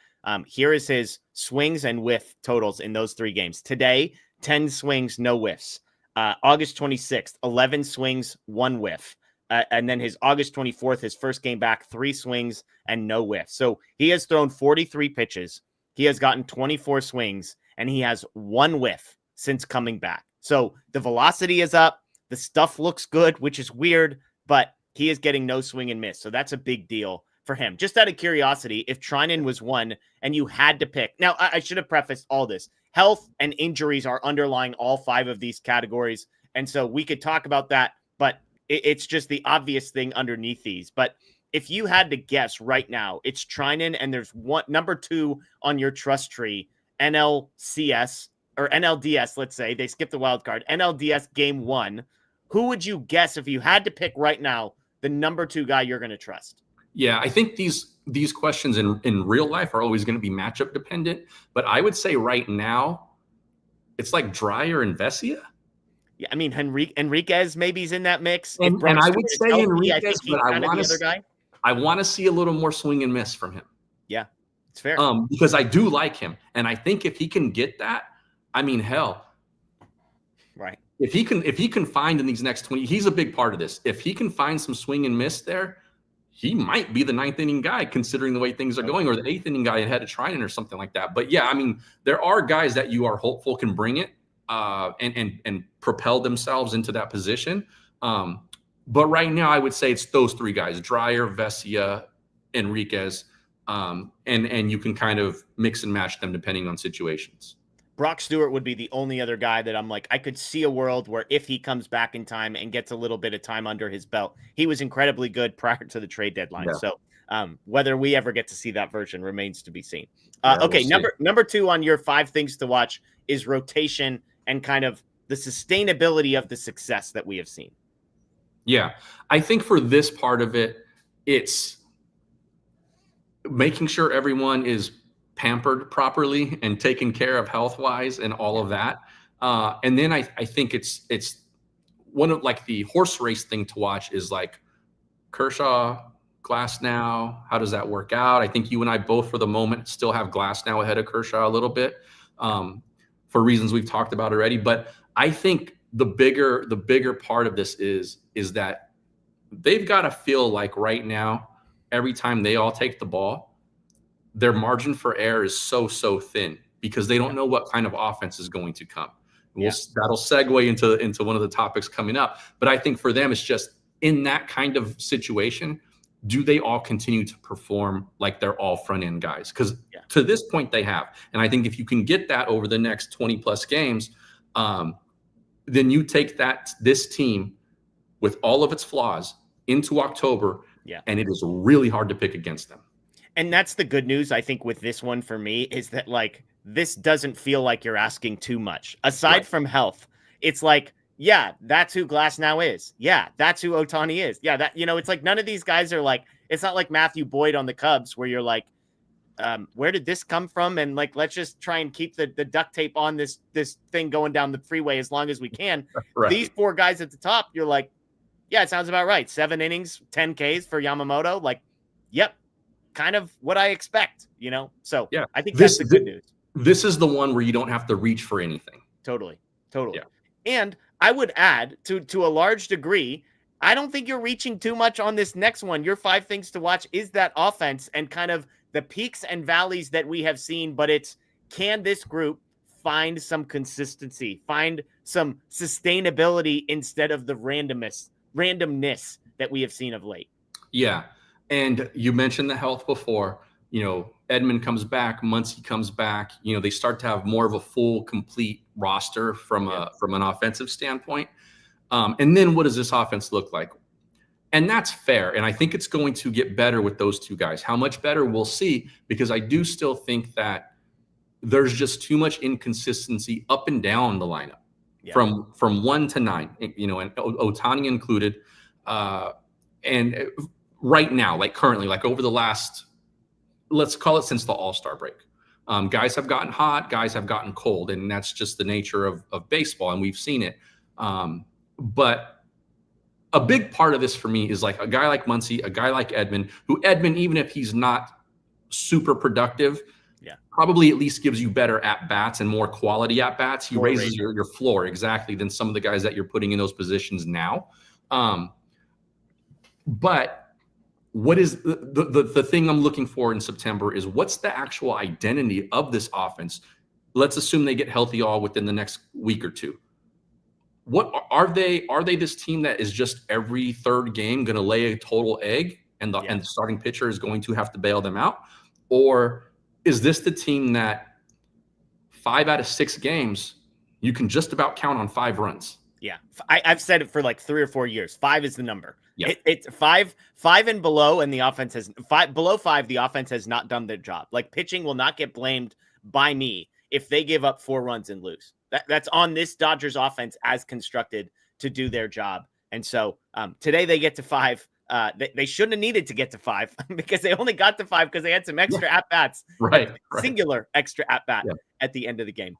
S2: Here is his swings and whiff totals in those 3 games. Today, 10 swings, no whiffs. August 26th, 11 swings, 1 whiff. And then his August 24th, his first game back, 3 swings and no whiff. So he has thrown 43 pitches. He has gotten 24 swings, and he has 1 whiff since coming back. So the velocity is up. The stuff looks good, which is weird, but he is getting no swing and miss. So that's a big deal for him. Just out of curiosity, if Treinen was one and you had to pick. Now, I should have prefaced all this. Health and injuries are underlying all 5 of these categories. And so we could talk about that, but it's just the obvious thing underneath these. But if you had to guess right now, it's Treinen, and there's number 2 on your trust tree, NLCS or NLDS, let's say. They skipped the wild card. NLDS game 1. Who would you guess if you had to pick right now the number 2 guy you're going to trust?
S3: Yeah, I think these questions in real life are always going to be matchup dependent. But I would say right now, it's like Dreyer and Vesia.
S2: Yeah, I mean, Enriquez maybe is in that mix.
S3: And I would say
S2: healthy,
S3: Enriquez, but I want to see a little more swing and miss from him.
S2: Yeah, it's fair.
S3: Because I do like him. And I think if he can get that, I mean, hell.
S2: Right.
S3: If he can find in these next 20, he's a big part of this. If he can find some swing and miss there, he might be the 9th inning guy, considering the way things are going, or the 8th inning guy ahead of Treinen or something like that. But yeah, I mean, there are guys that you are hopeful can bring it. And propel themselves into that position. But right now, I would say it's those 3 guys: Dreyer, Vesia, Enriquez, and you can kind of mix and match them depending on situations.
S2: Brock Stewart would be the only other guy that I'm like, I could see a world where if he comes back in time and gets a little bit of time under his belt, he was incredibly good prior to the trade deadline. Yeah. So whether we ever get to see that version remains to be seen. Okay, number 2 on your 5 things to watch is rotation and kind of the sustainability of the success that we have seen.
S3: Yeah, I think for this part of it, it's making sure everyone is pampered properly and taken care of health-wise and all of that. And then I think it's one of like the horse race thing to watch is like Kershaw, Glasnow. How does that work out? I think you and I both for the moment still have Glasnow ahead of Kershaw a little bit. For reasons we've talked about already. But I think the bigger part of this is that they've got to feel like right now, every time they all take the ball, their margin for error is so thin because they don't know what kind of offense is going to come. That'll segue into one of the topics coming up. But I think for them, it's just in that kind of situation, do they all continue to perform like they're all front end guys? Because to this point they have. And I think if you can get that over the next 20 plus games, then you take this team with all of its flaws into October, and it is really hard to pick against them.
S2: And that's the good news, I think, with this one for me, is that like this doesn't feel like you're asking too much. Aside from health, it's like, yeah, that's who Glasnow is. Yeah, that's who Otani is. Yeah, that, it's like none of these guys are like, it's not like Matthew Boyd on the Cubs where you're like, where did this come from? And like, let's just try and keep the duct tape on this thing going down the freeway as long as we can. Right. These 4 guys at the top, you're like, yeah, it sounds about right. 7 innings, 10 Ks for Yamamoto. Like, yep, kind of what I expect, So yeah, I think that's the good news.
S3: This is the one where you don't have to reach for anything.
S2: Totally. Yeah. And I would add to a large degree, I don't think you're reaching too much on this next one. Your 5 things to watch is that offense and kind of the peaks and valleys that we have seen, but it's, can this group find some consistency, find some sustainability instead of the randomness that we have seen of late? Yeah.
S3: And you mentioned the health before, Edman comes back, Muncy comes back, they start to have more of a full, complete roster from an offensive standpoint. And then what does this offense look like? And that's fair. And I think it's going to get better with those 2 guys. How much better, we'll see, because I do still think that there's just too much inconsistency up and down the lineup. from 1 to 9, you know, and Otani included. And right now, like currently, like over the last, let's call it since the All-Star break, guys have gotten hot, guys have gotten cold, and that's just the nature of baseball, and we've seen it. But a big part of this for me is like a guy like Muncy, a guy like Edman, even if he's not super productive, probably at least gives you better at-bats and more quality at-bats. He raises your floor, exactly, than some of the guys that you're putting in those positions now. But what is the thing I'm looking for in September is what's the actual identity of this offense? Let's assume they get healthy all within the next week or two. What are they? Are they this team that is just every third game going to lay a total egg and the starting pitcher is going to have to bail them out? Or is this the team that 5 out of 6 games, you can just about count on 5 runs?
S2: Yeah. I've said it for like 3 or 4 years. 5 is the number.
S3: Yeah.
S2: It's 5 and below, and the offense has below 5. The offense has not done their job. Like pitching will not get blamed by me if they give up 4 runs and lose. That's on this Dodgers offense as constructed to do their job. And so today they get to 5. They shouldn't have needed to get to 5 because they only got to 5 because they had some extra at-bats, singular extra at-bat at the end of the game.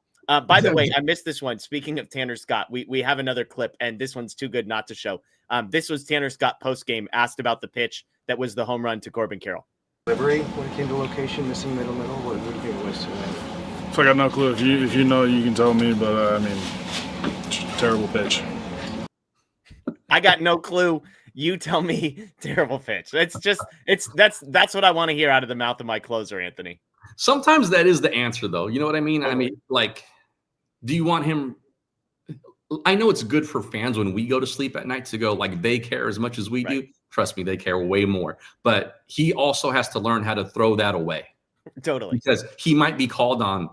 S2: By the way, I missed this one. Speaking of Tanner Scott, we have another clip, and this one's too good not to show. This was Tanner Scott post-game, asked about the pitch that was the home run to Corbin Carroll.
S7: Delivery when it came to location, missing middle. What do you think it was today?
S8: So I got no clue. If you know, you can tell me. But I mean, terrible pitch.
S2: I got no clue. You tell me. Terrible pitch. That's what I want to hear out of the mouth of my closer, Anthony.
S3: Sometimes that is the answer, though. You know what I mean? I mean, like, do you want him? I know it's good for fans when we go to sleep at night to go like they care as much as we do. Trust me, they care way more. But he also has to learn how to throw that away.
S2: Totally. Because
S3: he might be called on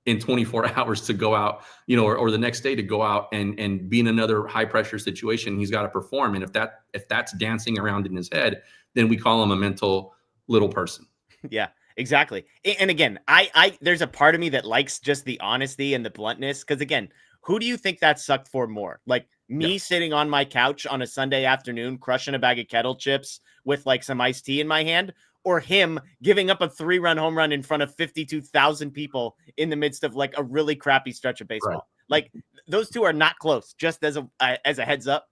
S3: in 24 hours to go out, you know, or the next day to go out and be in another high pressure situation. He's got to perform. And if that's dancing around in his head, then we call him a mental little person.
S2: Yeah, exactly. And again, I there's a part of me that likes just the honesty and the bluntness. Because again, who do you think that sucked for more? Like me sitting on my couch on a Sunday afternoon, crushing a bag of kettle chips with like some iced tea in my hand, or him giving up a 3-run home run in front of 52,000 people in the midst of like a really crappy stretch of baseball. Right. Like those two are not close, just as a heads up.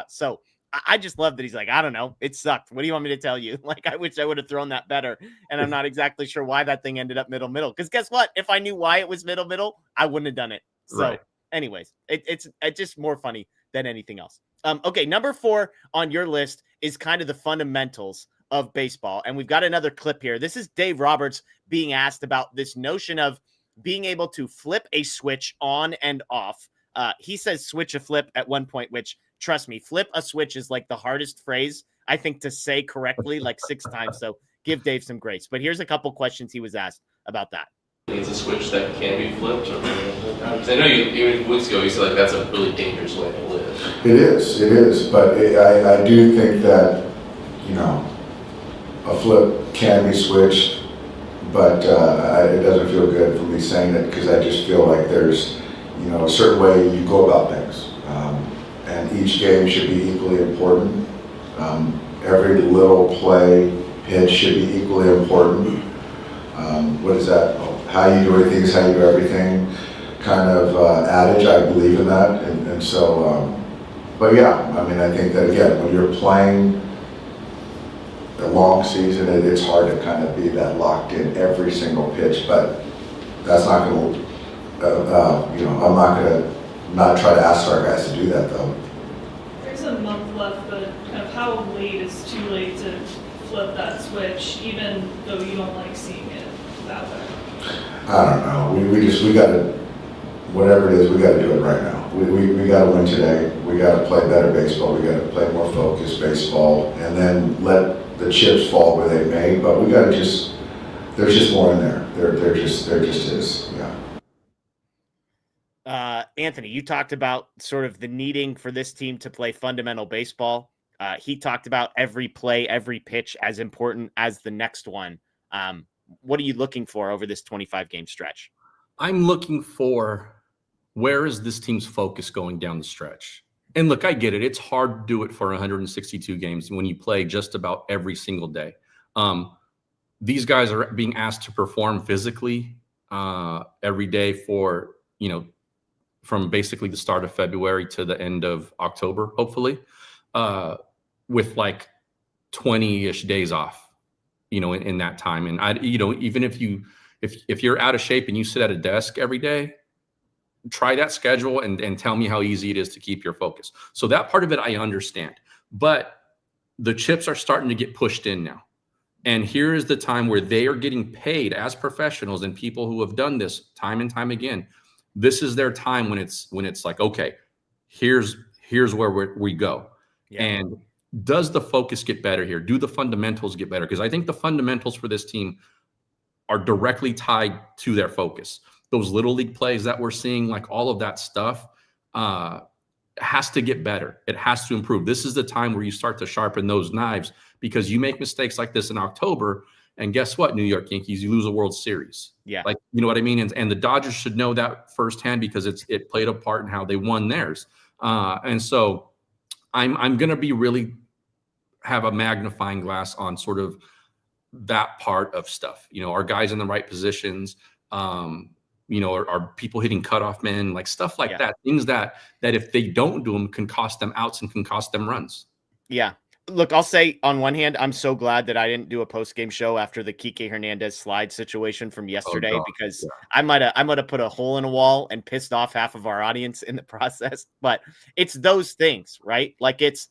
S2: So I just love that he's like, I don't know, it sucked. What do you want me to tell you? Like, I wish I would have thrown that better. And I'm not exactly sure why that thing ended up middle. Because guess what? If I knew why it was middle, I wouldn't have done it. So anyways, it's just more funny than anything else. Okay, number 4 on your list is kind of the fundamentals of baseball. And we've got another clip here. This is Dave Roberts being asked about this notion of being able to flip a switch on and off. He says switch a flip at one point, which, trust me, flip a switch is like the hardest phrase, I think, to say correctly like 6 times. So give Dave some grace. But here's a couple questions he was asked about that.
S9: It's a switch that can be flipped. Because I know even weeks ago you said like that's a really dangerous way to live.
S5: It is. But I do think that, you know, a flip can be switched, but it doesn't feel good for me saying it because I just feel like there's, you know, a certain way you go about things. And each game should be equally important. Every little play, pitch should be equally important. What is that? How you do everything is how you do everything kind of adage. I believe in that. And so, but yeah, I mean, I think that again, when you're playing a long season, it's hard to kind of be that locked in every single pitch, but that's not going to, you know, I'm not going to not try to ask our guys to do that though.
S10: There's a month left, but kind of how late is too late to flip that switch, even though you don't like seeing it that way?
S5: I don't know. We got to, whatever it is, we got to do it right now. We got to win today. We got to play better baseball. We got to play more focused baseball, and then let the chips fall where they may. But we got to just, there's just more in there. There just is. Yeah.
S2: Anthony, you talked about sort of the needing for this team to play fundamental baseball. He talked about every play, every pitch as important as the next one. What are you looking for over this 25-game stretch?
S3: I'm looking for where is this team's focus going down the stretch? And look, I get it. It's hard to do it for 162 games when you play just about every single day. These guys are being asked to perform physically every day for, from basically the start of February to the end of October, hopefully, with like 20-ish days off, in that time. And even if you're out of shape and you sit at a desk every day, try that schedule and tell me how easy it is to keep your focus. So that part of it, I understand, but the chips are starting to get pushed in now. And here is the time where they are getting paid as professionals and people who have done this time and time again. This is their time when it's like, okay, here's where we go. Yeah. And does the focus get better here? Do the fundamentals get better? Because I think the fundamentals for this team are directly tied to their focus. Those little league plays that we're seeing, like all of that stuff, has to get better. It has to improve. This is the time where you start to sharpen those knives, because you make mistakes like this in October, and guess what, New York Yankees, you lose a World Series. Yeah. Like, you know what I mean? And the Dodgers should know that firsthand, because it played a part in how they won theirs. And so I'm going to be really have a magnifying glass on sort of that part of stuff. Are guys in the right positions? Are people hitting cutoff men, like stuff like that, things that if they don't do them can cost them outs and can cost them runs. Yeah.
S2: Look, I'll say on one hand, I'm so glad that I didn't do a post-game show after the Kike Hernandez slide situation from yesterday, because I might have put a hole in a wall and pissed off half of our audience in the process. But it's those things, right? Like it's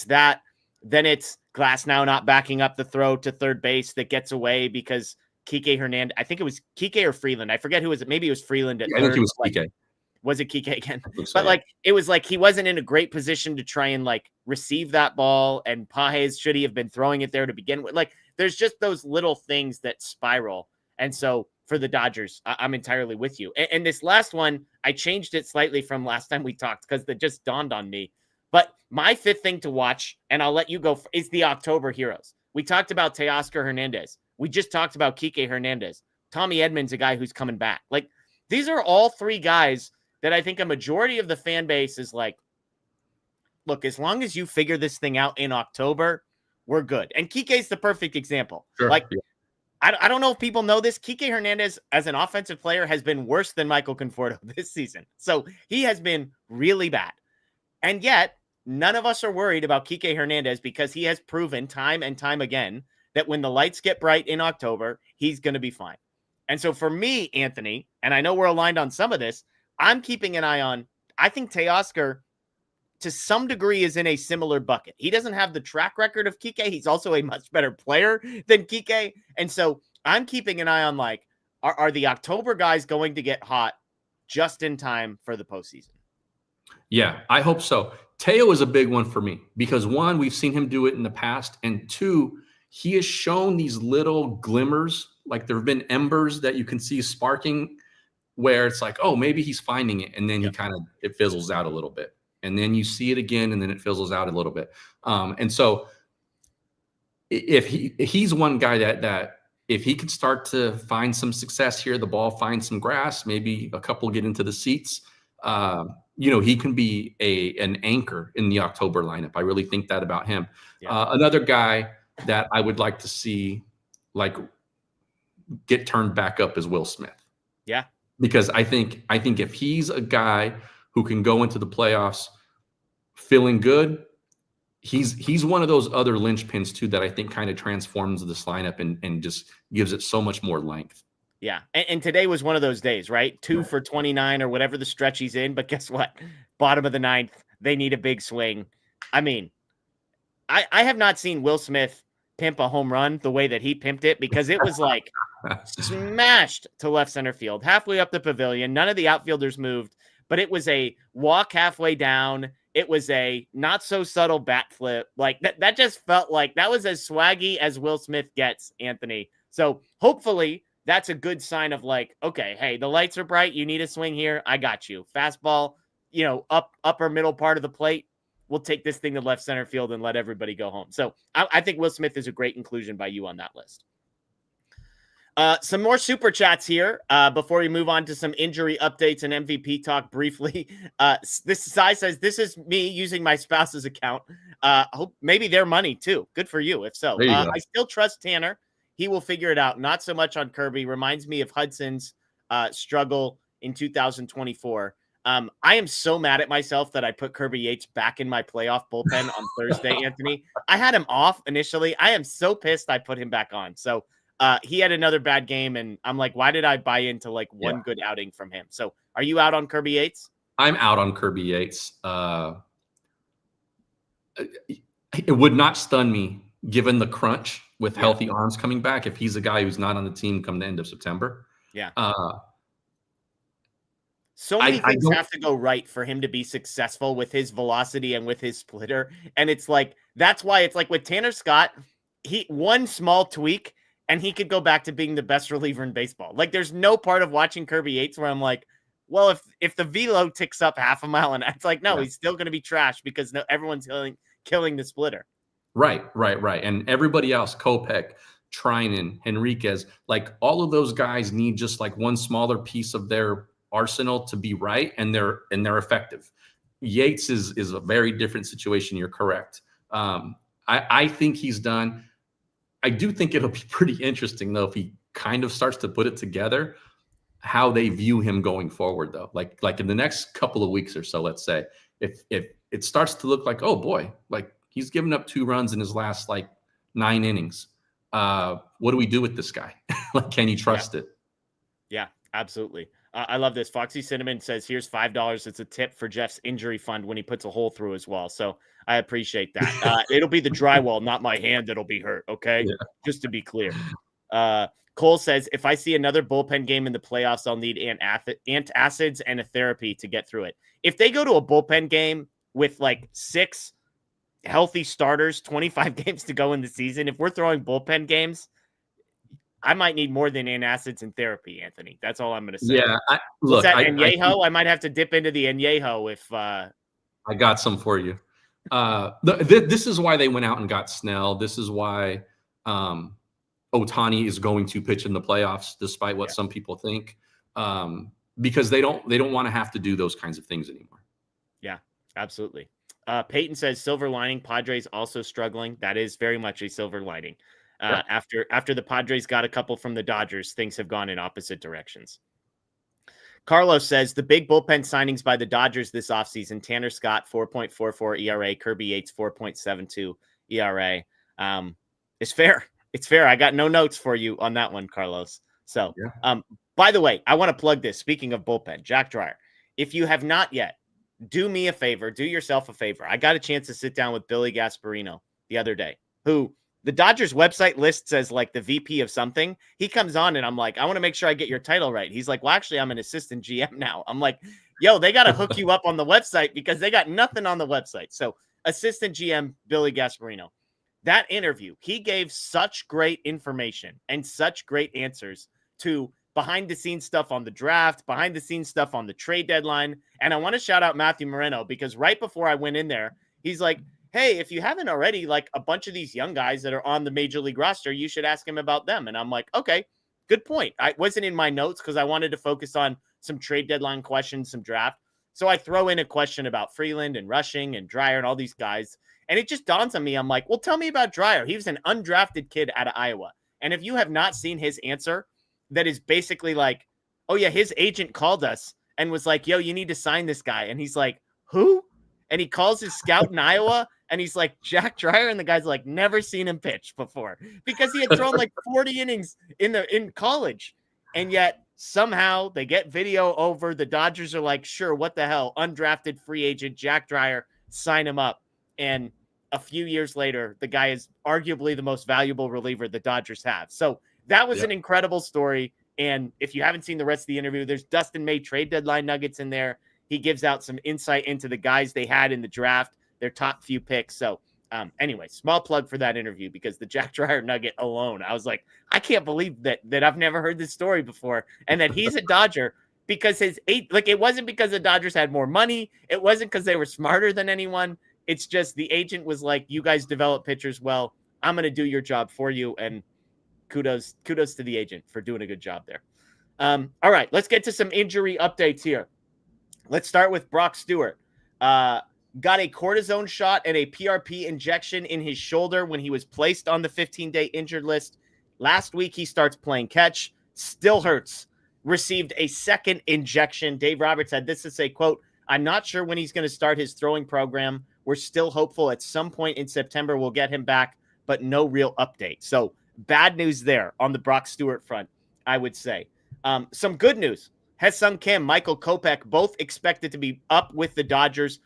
S2: that, then it's Glass now not backing up the throw to third base that gets away because Kike Hernandez, I think it was Kike or Freeland. I forget who was it. Maybe it was Freeland at third.
S3: I think it was Kike.
S2: Was it Kike again?
S3: So,
S2: but it was like he wasn't in a great position to try and receive that ball, and Pages should he have been throwing it there to begin with? There's just those little things that spiral. And so for the Dodgers, I'm entirely with you. And this last one, I changed it slightly from last time we talked because that just dawned on me. But my fifth thing to watch, and I'll let you go, is the October heroes. We talked about Teoscar Hernandez. We just talked about Kike Hernandez. Tommy Edman's a guy who's coming back. These are all three guys that I think a majority of the fan base is like, look, as long as you figure this thing out in October, we're good. And Kike's the perfect example. Sure. I don't know if people know this. Kike Hernandez, as an offensive player, has been worse than Michael Conforto this season. So he has been really bad. And yet, none of us are worried about Kike Hernandez, because he has proven time and time again that when the lights get bright in October, he's going to be fine. And so for me, Anthony, and I know we're aligned on some of this, I'm keeping an eye on, I think Teoscar to some degree is in a similar bucket. He doesn't have the track record of Kike. He's also a much better player than Kike. And so I'm keeping an eye on are the October guys going to get hot just in time for the postseason?
S3: Yeah, I hope so. Teo is a big one for me because, one, we've seen him do it in the past. And two, he has shown these little glimmers, there have been embers that you can see sparking, where it's like, oh, maybe he's finding it. And then it fizzles out a little bit. And then you see it again, and then it fizzles out a little bit. And so if he's one guy that if he can start to find some success here, the ball finds some grass, maybe a couple get into the seats, he can be an anchor in the October lineup. I really think that about him. Yeah. Another guy that I would like to see get turned back up is Will Smith.
S2: Yeah.
S3: Because I think if he's a guy who can go into the playoffs feeling good, he's one of those other linchpins too that I think kind of transforms this lineup and just gives it so much more length.
S2: Yeah. And today was one of those days, right? 2 for 29 or whatever the stretch he's in. But guess what? Bottom of the ninth, they need a big swing. I mean, I have not seen Will Smith pimp a home run the way that he pimped it, because it was smashed to left center field, halfway up the pavilion. None of the outfielders moved, but it was a walk halfway down. It was a not so subtle bat flip. That just felt like that was as swaggy as Will Smith gets, Anthony. So hopefully that's a good sign of okay, hey, the lights are bright. You need a swing here. I got you. Fastball, upper middle part of the plate. We'll take this thing to left center field and let everybody go home. So I think Will Smith is a great inclusion by you on that list. Some more super chats here before we move on to some injury updates and MVP talk briefly. This Sai says, this is me using my spouse's account. Hope maybe their money too. Good for you. If so,
S3: There you go.
S2: I still trust Tanner. He will figure it out. Not so much on Kirby. Reminds me of Hudson's struggle in 2024. I am so mad at myself that I put Kirby Yates back in my playoff bullpen on Thursday, Anthony. I had him off initially. I am so pissed I put him back on. So he had another bad game, and I'm like, why did I buy into like one good outing from him? So are you out on Kirby Yates?
S3: I'm out on Kirby Yates. It would not stun me, given the crunch with healthy arms coming back, if he's a guy who's not on the team come the end of September.
S2: Yeah. So many things have to go right for him to be successful with his velocity and with his splitter. And it's like, that's why it's like with Tanner Scott, one small tweak and he could go back to being the best reliever in baseball. Like there's no part of watching Kirby Yates where I'm like, well, if the velo ticks up half a mile, and it's like, no, he's still going to be trash because everyone's killing the splitter.
S3: Right. And everybody else, Kopech, Trinan, Henriquez, like all of those guys need just like one smaller piece of their arsenal to be right, and they're effective. Yates is a very different situation. You're correct. I think he's done. I do think it'll be pretty interesting though if he kind of starts to put it together, how they view him going forward though. Like in the next couple of weeks or so, let's say, if it starts to look like, oh boy, like he's given up 2 runs in his last like 9 innings. What do we do with this guy? Like, can you trust it?
S2: Yeah, absolutely. I love this. Foxy Cinnamon says, here's $5. It's a tip for Jeff's injury fund when he puts a hole through his wall. So I appreciate that. It'll be the drywall, not my hand that'll be hurt. Okay. Yeah. Just to be clear. Cole says, if I see another bullpen game in the playoffs, I'll need antacids and a therapy to get through it. If they go to a bullpen game with like 6 healthy starters, 25 games to go in the season, if we're throwing bullpen games, I might need more than antacids and therapy, Anthony. That's all I'm going to say.
S3: Yeah.
S2: Look, Añejo? I might have to dip into the Añejo if
S3: I got some for you. This is why they went out and got Snell. This is why Otani is going to pitch in the playoffs, despite what some people think, because they don't want to have to do those kinds of things anymore.
S2: Yeah, absolutely. Peyton says, silver lining, Padres also struggling. That is very much a silver lining. After the Padres got a couple from the Dodgers, things have gone in opposite directions. Carlos says, the big bullpen signings by the Dodgers this offseason, Tanner Scott, 4.44 ERA, Kirby Yates, 4.72 ERA. It's fair. It's fair. I got no notes for you on that one, Carlos. So, by the way, I want to plug this. Speaking of bullpen, Jack Dreyer, if you have not yet, do me a favor, do yourself a favor. I got a chance to sit down with Billy Gasparino the other day, who the Dodgers website lists as like the VP of something. He comes on and I'm like, I want to make sure I get your title right. He's like, well, actually, I'm an assistant GM now. I'm like, yo, they got to hook you up on the website because they got nothing on the website. So assistant GM Billy Gasparino, that interview, he gave such great information and such great answers to behind the scenes stuff on the draft, behind the scenes stuff on the trade deadline. And I want to shout out Matthew Moreno because right before I went in there, he's like, hey, if you haven't already, like a bunch of these young guys that are on the major league roster, you should ask him about them. And I'm like, okay, good point. I wasn't in my notes because I wanted to focus on some trade deadline questions, some draft. So I throw in a question about Freeland and Rushing and Dreyer and all these guys. And it just dawns on me. I'm like, well, tell me about Dreyer. He was an undrafted kid out of Iowa. And if you have not seen his answer, that is basically like, oh yeah, his agent called us and was like, yo, you need to sign this guy. And he's like, who? And he calls his scout in Iowa and he's like, Jack Dreyer. And the guy's like, never seen him pitch before because he had thrown like 40 innings in college. And yet somehow they get video over. The Dodgers are like, sure, what the hell? Undrafted free agent Jack Dreyer, sign him up. And a few years later, the guy is arguably the most valuable reliever the Dodgers have. So that was an incredible story. And if you haven't seen the rest of the interview, there's Dustin May trade deadline nuggets in there. He gives out some insight into the guys they had in the draft, their top few picks. So anyway, small plug for that interview because the Jack Dreyer nugget alone, I was like, I can't believe that I've never heard this story before. And that he's a Dodger because it wasn't because the Dodgers had more money. It wasn't because they were smarter than anyone. It's just the agent was like, you guys develop pitchers well. I'm going to do your job for you. And kudos to the agent for doing a good job there. All right, let's get to some injury updates here. Let's start with Brock Stewart. Got a cortisone shot and a PRP injection in his shoulder when he was placed on the 15-day injured list. Last week, he starts playing catch. Still hurts. Received a second injection. Dave Roberts had this to say, quote, "I'm not sure when he's going to start his throwing program. We're still hopeful at some point in September we'll get him back, but no real update." So bad news there on the Brock Stewart front, I would say. Some good news. Ha-Seong Kim, Michael Kopech, both expected to be up with the Dodgers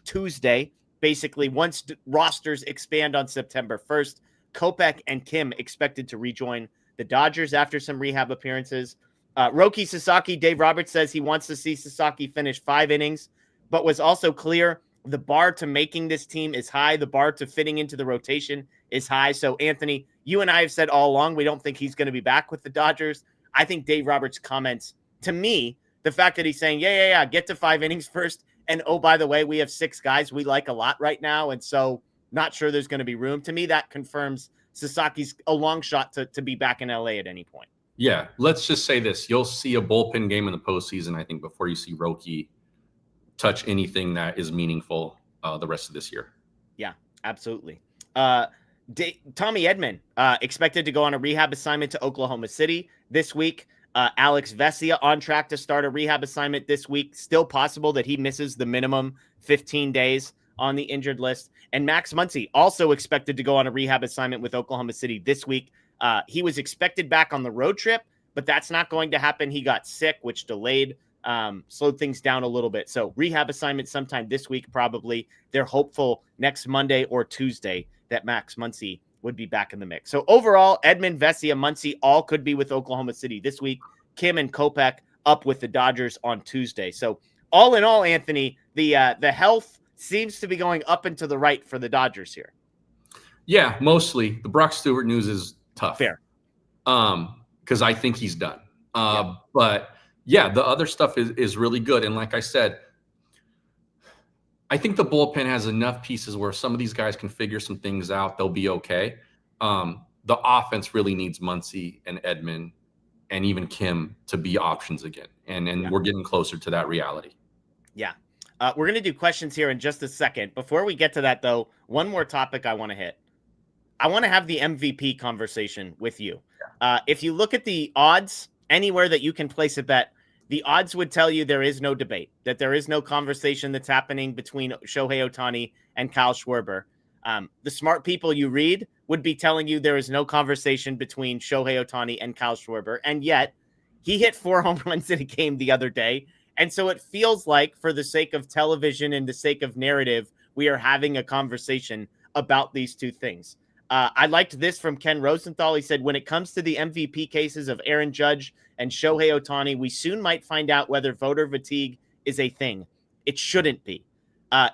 S2: Tuesday, basically once rosters expand on September 1st. Kopech and Kim expected to rejoin the Dodgers after some rehab appearances. Roki Sasaki, Dave Roberts says he wants to see Sasaki finish 5 innings, but was also clear the bar to making this team is high. The bar to fitting into the rotation is high. So, Anthony, you and I have said all along we don't think he's going to be back with the Dodgers. I think Dave Roberts' comments, to me, the fact that he's saying, yeah, get to 5 innings first, and oh, by the way, we have 6 guys we like a lot right now, and so not sure there's going to be room. To me, that confirms Sasaki's a long shot to be back in LA at any point.
S3: Yeah, let's just say this. You'll see a bullpen game in the postseason, I think, before you see Roki touch anything that is meaningful the rest of this year.
S2: Yeah, absolutely. Tommy Edman expected to go on a rehab assignment to Oklahoma City this week. Alex Vesia on track to start a rehab assignment this week. Still possible that he misses the minimum 15 days on the injured list. And Max Muncy also expected to go on a rehab assignment with Oklahoma City this week. He was expected back on the road trip, but that's not going to happen. He got sick, which slowed things down a little bit. So rehab assignment sometime this week, probably. They're hopeful next Monday or Tuesday that Max Muncy would be back in the mix. So overall, Edman, Vesia, Muncy all could be with Oklahoma City this week. Kim and Kopech up with the Dodgers on Tuesday. So all in all, Anthony, the health seems to be going up and to the right for the Dodgers here.
S3: Yeah, mostly. The Brock Stewart news is tough.
S2: Fair.
S3: Because I think he's done. But yeah, the other stuff is really good. And like I said, I think the bullpen has enough pieces where some of these guys can figure some things out. They'll be okay. The offense really needs Muncy and Edman and even Kim to be options again. And we're getting closer to that reality. Yeah.
S2: We're going to do questions here in just a second. Before we get to that, though, one more topic I want to hit. I want to have the MVP conversation with you. If you look at the odds, anywhere that you can place a bet, the odds would tell you there is no debate, that there is no conversation that's happening between Shohei Otani and Kyle Schwarber. The smart people you read would be telling you there is no conversation between Shohei Otani and Kyle Schwarber. And yet he hit 4 home runs in a game the other day. And so it feels like, for the sake of television and the sake of narrative, we are having a conversation about these two things. I liked this from Ken Rosenthal. He said, when it comes to the MVP cases of Aaron Judge and Shohei Otani, we soon might find out whether voter fatigue is a thing. It shouldn't be.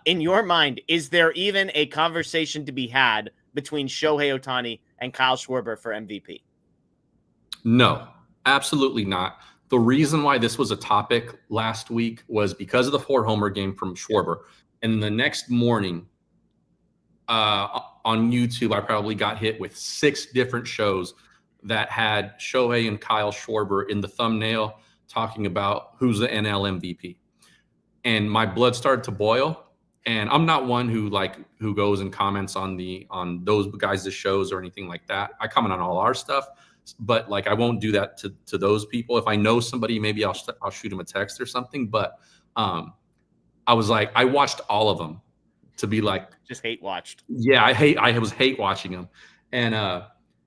S2: In your mind, is there even a conversation to be had between Shohei Otani and Kyle Schwarber for MVP?
S3: No, absolutely not. The reason why this was a topic last week was because of the 4-homer game from Schwarber. And the next morning on YouTube, I probably got hit with 6 different shows that had Shohei and Kyle Schwarber in the thumbnail talking about who's the NL MVP. And my blood started to boil. And I'm not one who goes and comments on those guys' shows or anything like that. I comment on all our stuff, but I won't do that to those people. If I know somebody, maybe I'll shoot them a text or something. But I was I watched all of them to be
S2: just hate watched.
S3: Yeah, I was hate watching them. And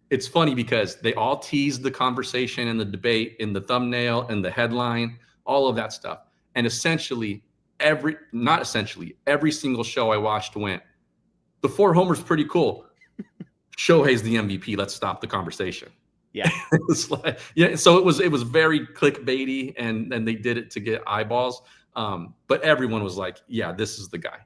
S3: it's funny because they all teased the conversation and the debate in the thumbnail and the headline, all of that stuff. And essentially every single show I watched went, the 4 homers pretty cool. Shohei's the MVP. Let's stop the conversation.
S2: Yeah.
S3: So it was very clickbaity and they did it to get eyeballs. But everyone was like, yeah, this is the guy.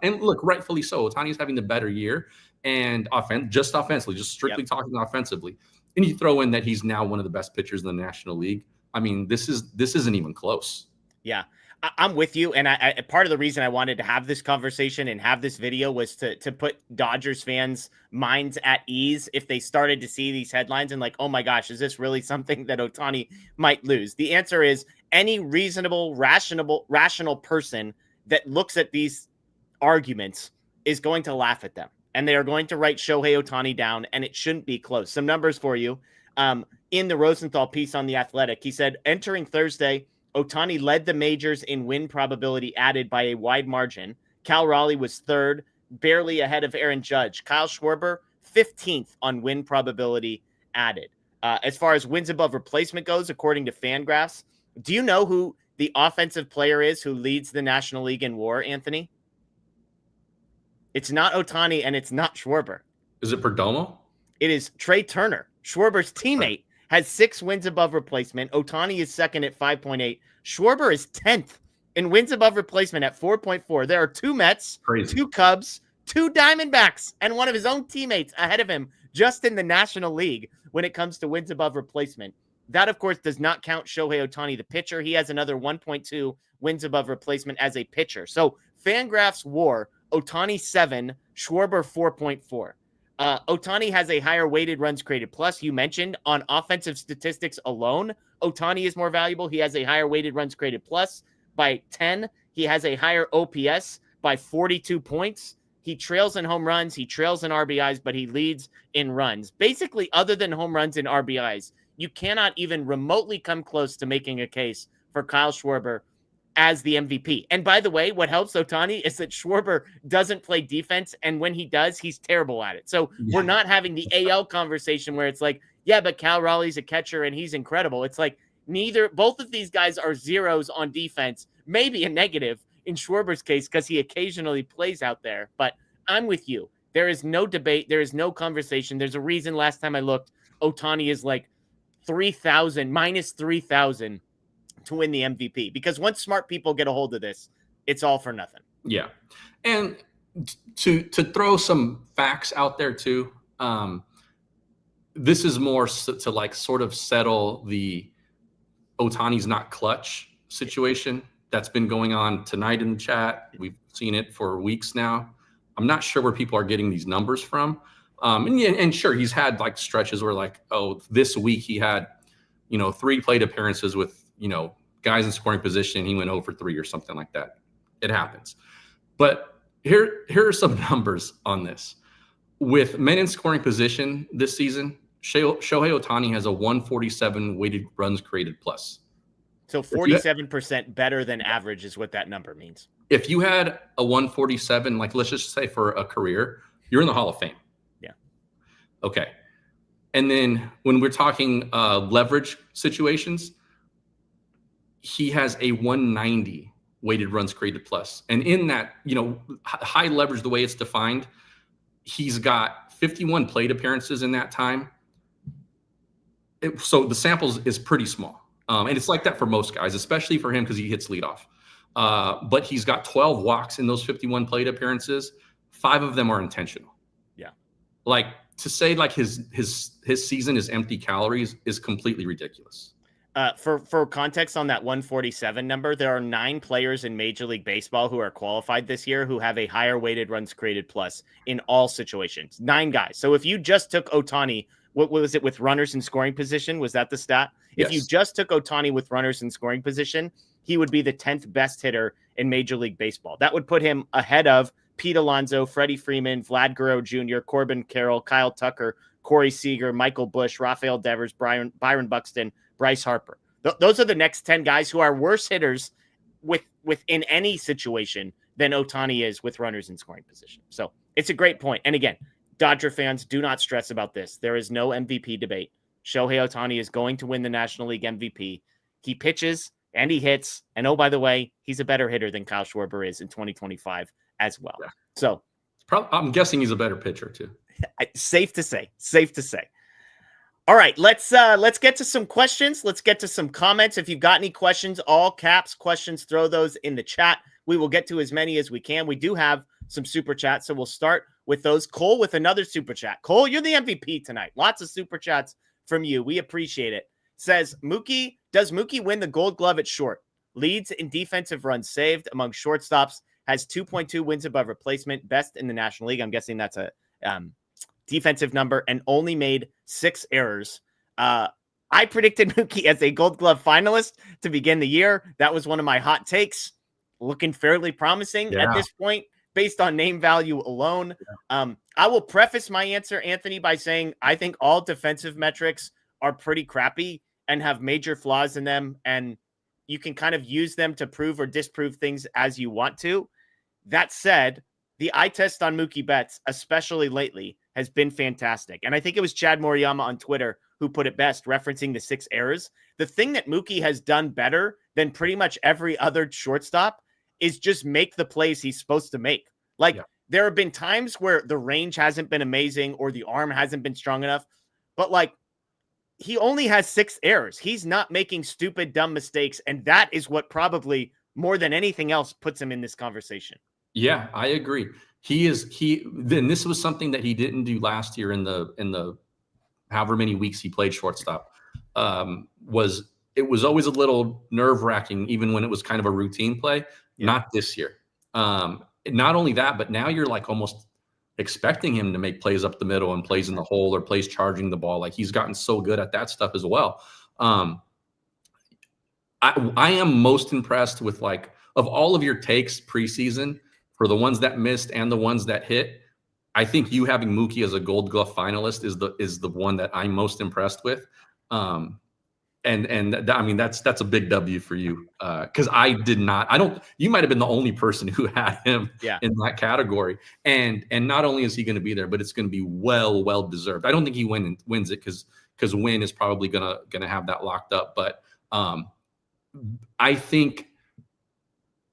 S3: And look, rightfully so. Otani's having the better year and just offensively, just strictly talking offensively. And you throw in that he's now one of the best pitchers in the National League. I mean, this isn't even close.
S2: Yeah. I'm with you. And I part of the reason I wanted to have this conversation and have this video was to put Dodgers fans' minds at ease if they started to see these headlines and like, oh my gosh, is this really something that Otani might lose? The answer is any reasonable, rational person that looks at these arguments is going to laugh at them. And they are going to write Shohei Otani down, and it shouldn't be close. Some numbers for you. In the Rosenthal piece on The Athletic, he said, entering Thursday, Otani led the majors in win probability added by a wide margin. Cal Raleigh was third, barely ahead of Aaron Judge. Kyle Schwarber, 15th on win probability added. As far as wins above replacement goes, according to Fangraphs, do you know who the offensive player is who leads the National League in WAR, Anthony? It's not Otani and it's not Schwarber.
S3: Is it Perdomo?
S2: It is Trey Turner. Schwarber's teammate has 6 wins above replacement. Otani is second at 5.8. Schwarber is 10th in wins above replacement at 4.4. There are 2 Mets,
S3: Crazy.
S2: 2 Cubs, 2 Diamondbacks, and one of his own teammates ahead of him just in the National League when it comes to wins above replacement. That, of course, does not count Shohei Otani, the pitcher. He has another 1.2 wins above replacement as a pitcher. So Fangraphs WAR, Otani 7, Schwarber 4.4. Otani has a higher weighted runs created plus. You mentioned on offensive statistics alone, Otani is more valuable. He has a higher weighted runs created plus by 10. He has a higher OPS by 42 points. He trails in home runs. He trails in RBIs, but he leads in runs. Basically, other than home runs and RBIs, you cannot even remotely come close to making a case for Kyle Schwarber as the MVP. And by the way, what helps Otani is that Schwarber doesn't play defense, and when he does, he's terrible at it. So we're not having the AL conversation where it's like, yeah, but Cal Raleigh's a catcher and he's incredible. It's like both of these guys are zeros on defense, maybe a negative in Schwarber's case because he occasionally plays out there. But I'm with you. There is no debate. There is no conversation. There's a reason last time I looked, Otani is like 3,000, minus 3,000 to win the MVP, because once smart people get a hold of this, it's all for nothing.
S3: Yeah. And to throw some facts out there too, this is more to like sort of settle the Otani's not clutch situation that's been going on tonight in the chat. We've seen it for weeks now. I'm not sure where people are getting these numbers from. And sure, he's had like stretches where like, oh, this week he had, 3 plate appearances with, guys in scoring position. He went 0 for 3 or something like that. It happens. But here are some numbers on this. With men in scoring position this season, Shohei Otani has a 147 weighted runs created plus.
S2: So 47% better than average is what that number means.
S3: If you had a 147, like let's just say for a career, you're in the Hall of Fame.
S2: Yeah.
S3: Okay. And then when we're talking leverage situations, he has a 190 weighted runs created plus. And in that, high leverage, the way it's defined, he's got 51 plate appearances in that time. So the sample is pretty small. And it's like that for most guys, especially for him because he hits leadoff. But he's got 12 walks in those 51 plate appearances. 5 of them are intentional.
S2: Yeah.
S3: Like to say like his season is empty calories is completely ridiculous.
S2: For context on that 147 number, there are 9 players in Major League Baseball who are qualified this year who have a higher weighted runs created plus in all situations. 9 guys. So if you just took Otani, what was it with runners in scoring position? Was that the stat?
S3: Yes.
S2: If you just took Otani with runners in scoring position, he would be the 10th best hitter in Major League Baseball. That would put him ahead of Pete Alonso, Freddie Freeman, Vlad Guerrero Jr., Corbin Carroll, Kyle Tucker, Corey Seager, Michael Busch, Rafael Devers, Byron Buxton, Bryce Harper. Those are the next 10 guys who are worse hitters within any situation than Otani is with runners in scoring position. So it's a great point. And again, Dodger fans, do not stress about this. There is no MVP debate. Shohei Otani is going to win the National League MVP. He pitches and he hits. And oh, by the way, he's a better hitter than Kyle Schwarber is in 2025 as well. Yeah. So
S3: I'm guessing he's a better pitcher too.
S2: Safe to say. All right, let's get to some questions. Let's get to some comments. If you've got any questions, all caps questions, throw those in the chat. We will get to as many as we can. We do have some super chats, so we'll start with those. Cole with another super chat. Cole, you're the MVP tonight. Lots of super chats from you. We appreciate it. Says, does Mookie win the Gold Glove at short? Leads in defensive runs saved among shortstops, has 2.2 wins above replacement, best in the National League. I'm guessing that's a defensive number, and only made 6 errors. I predicted Mookie as a Gold Glove finalist to begin the year. That was one of my hot takes. Looking fairly promising at this point, based on name value alone. I will preface my answer, Anthony, by saying I think all defensive metrics are pretty crappy and have major flaws in them, and you can kind of use them to prove or disprove things as you want to. That said, the eye test on Mookie Betts, especially lately, has been fantastic. And I think it was Chad Moriyama on Twitter who put it best, referencing the 6 errors. The thing that Mookie has done better than pretty much every other shortstop is just make the plays he's supposed to make. There have been times where the range hasn't been amazing or the arm hasn't been strong enough, but he only has 6 errors. He's not making stupid, dumb mistakes. And that is what probably more than anything else puts him in this conversation.
S3: Yeah, I agree. Then this was something that he didn't do last year in the however many weeks he played shortstop. It was always a little nerve-wracking, even when it was kind of a routine play. Yeah. Not this year. Not only that, but now you're almost expecting him to make plays up the middle and plays in the hole or plays charging the ball. He's gotten so good at that stuff as well. I am most impressed with of all of your takes preseason, for the ones that missed and the ones that hit, I think you having Mookie as a Gold Glove finalist is the one that I'm most impressed with. That's a big W for you. Cause you might've been the only person who had him in that category. And not only is he going to be there, but it's going to be well deserved. I don't think he wins it cause Win is probably going to have that locked up. But, I think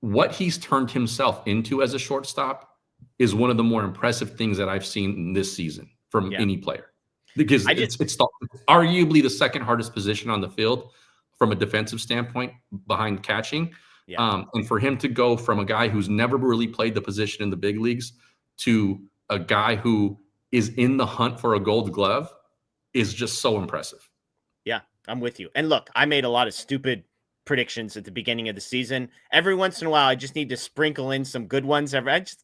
S3: what he's turned himself into as a shortstop is one of the more impressive things that I've seen this season from any player. Because it's arguably the second hardest position on the field from a defensive standpoint behind catching. Yeah. And for him to go from a guy who's never really played the position in the big leagues to a guy who is in the hunt for a Gold Glove is just so impressive.
S2: Yeah, I'm with you. And look, I made a lot of stupid predictions at the beginning of the season. Every once in a while, I just need to sprinkle in some good ones.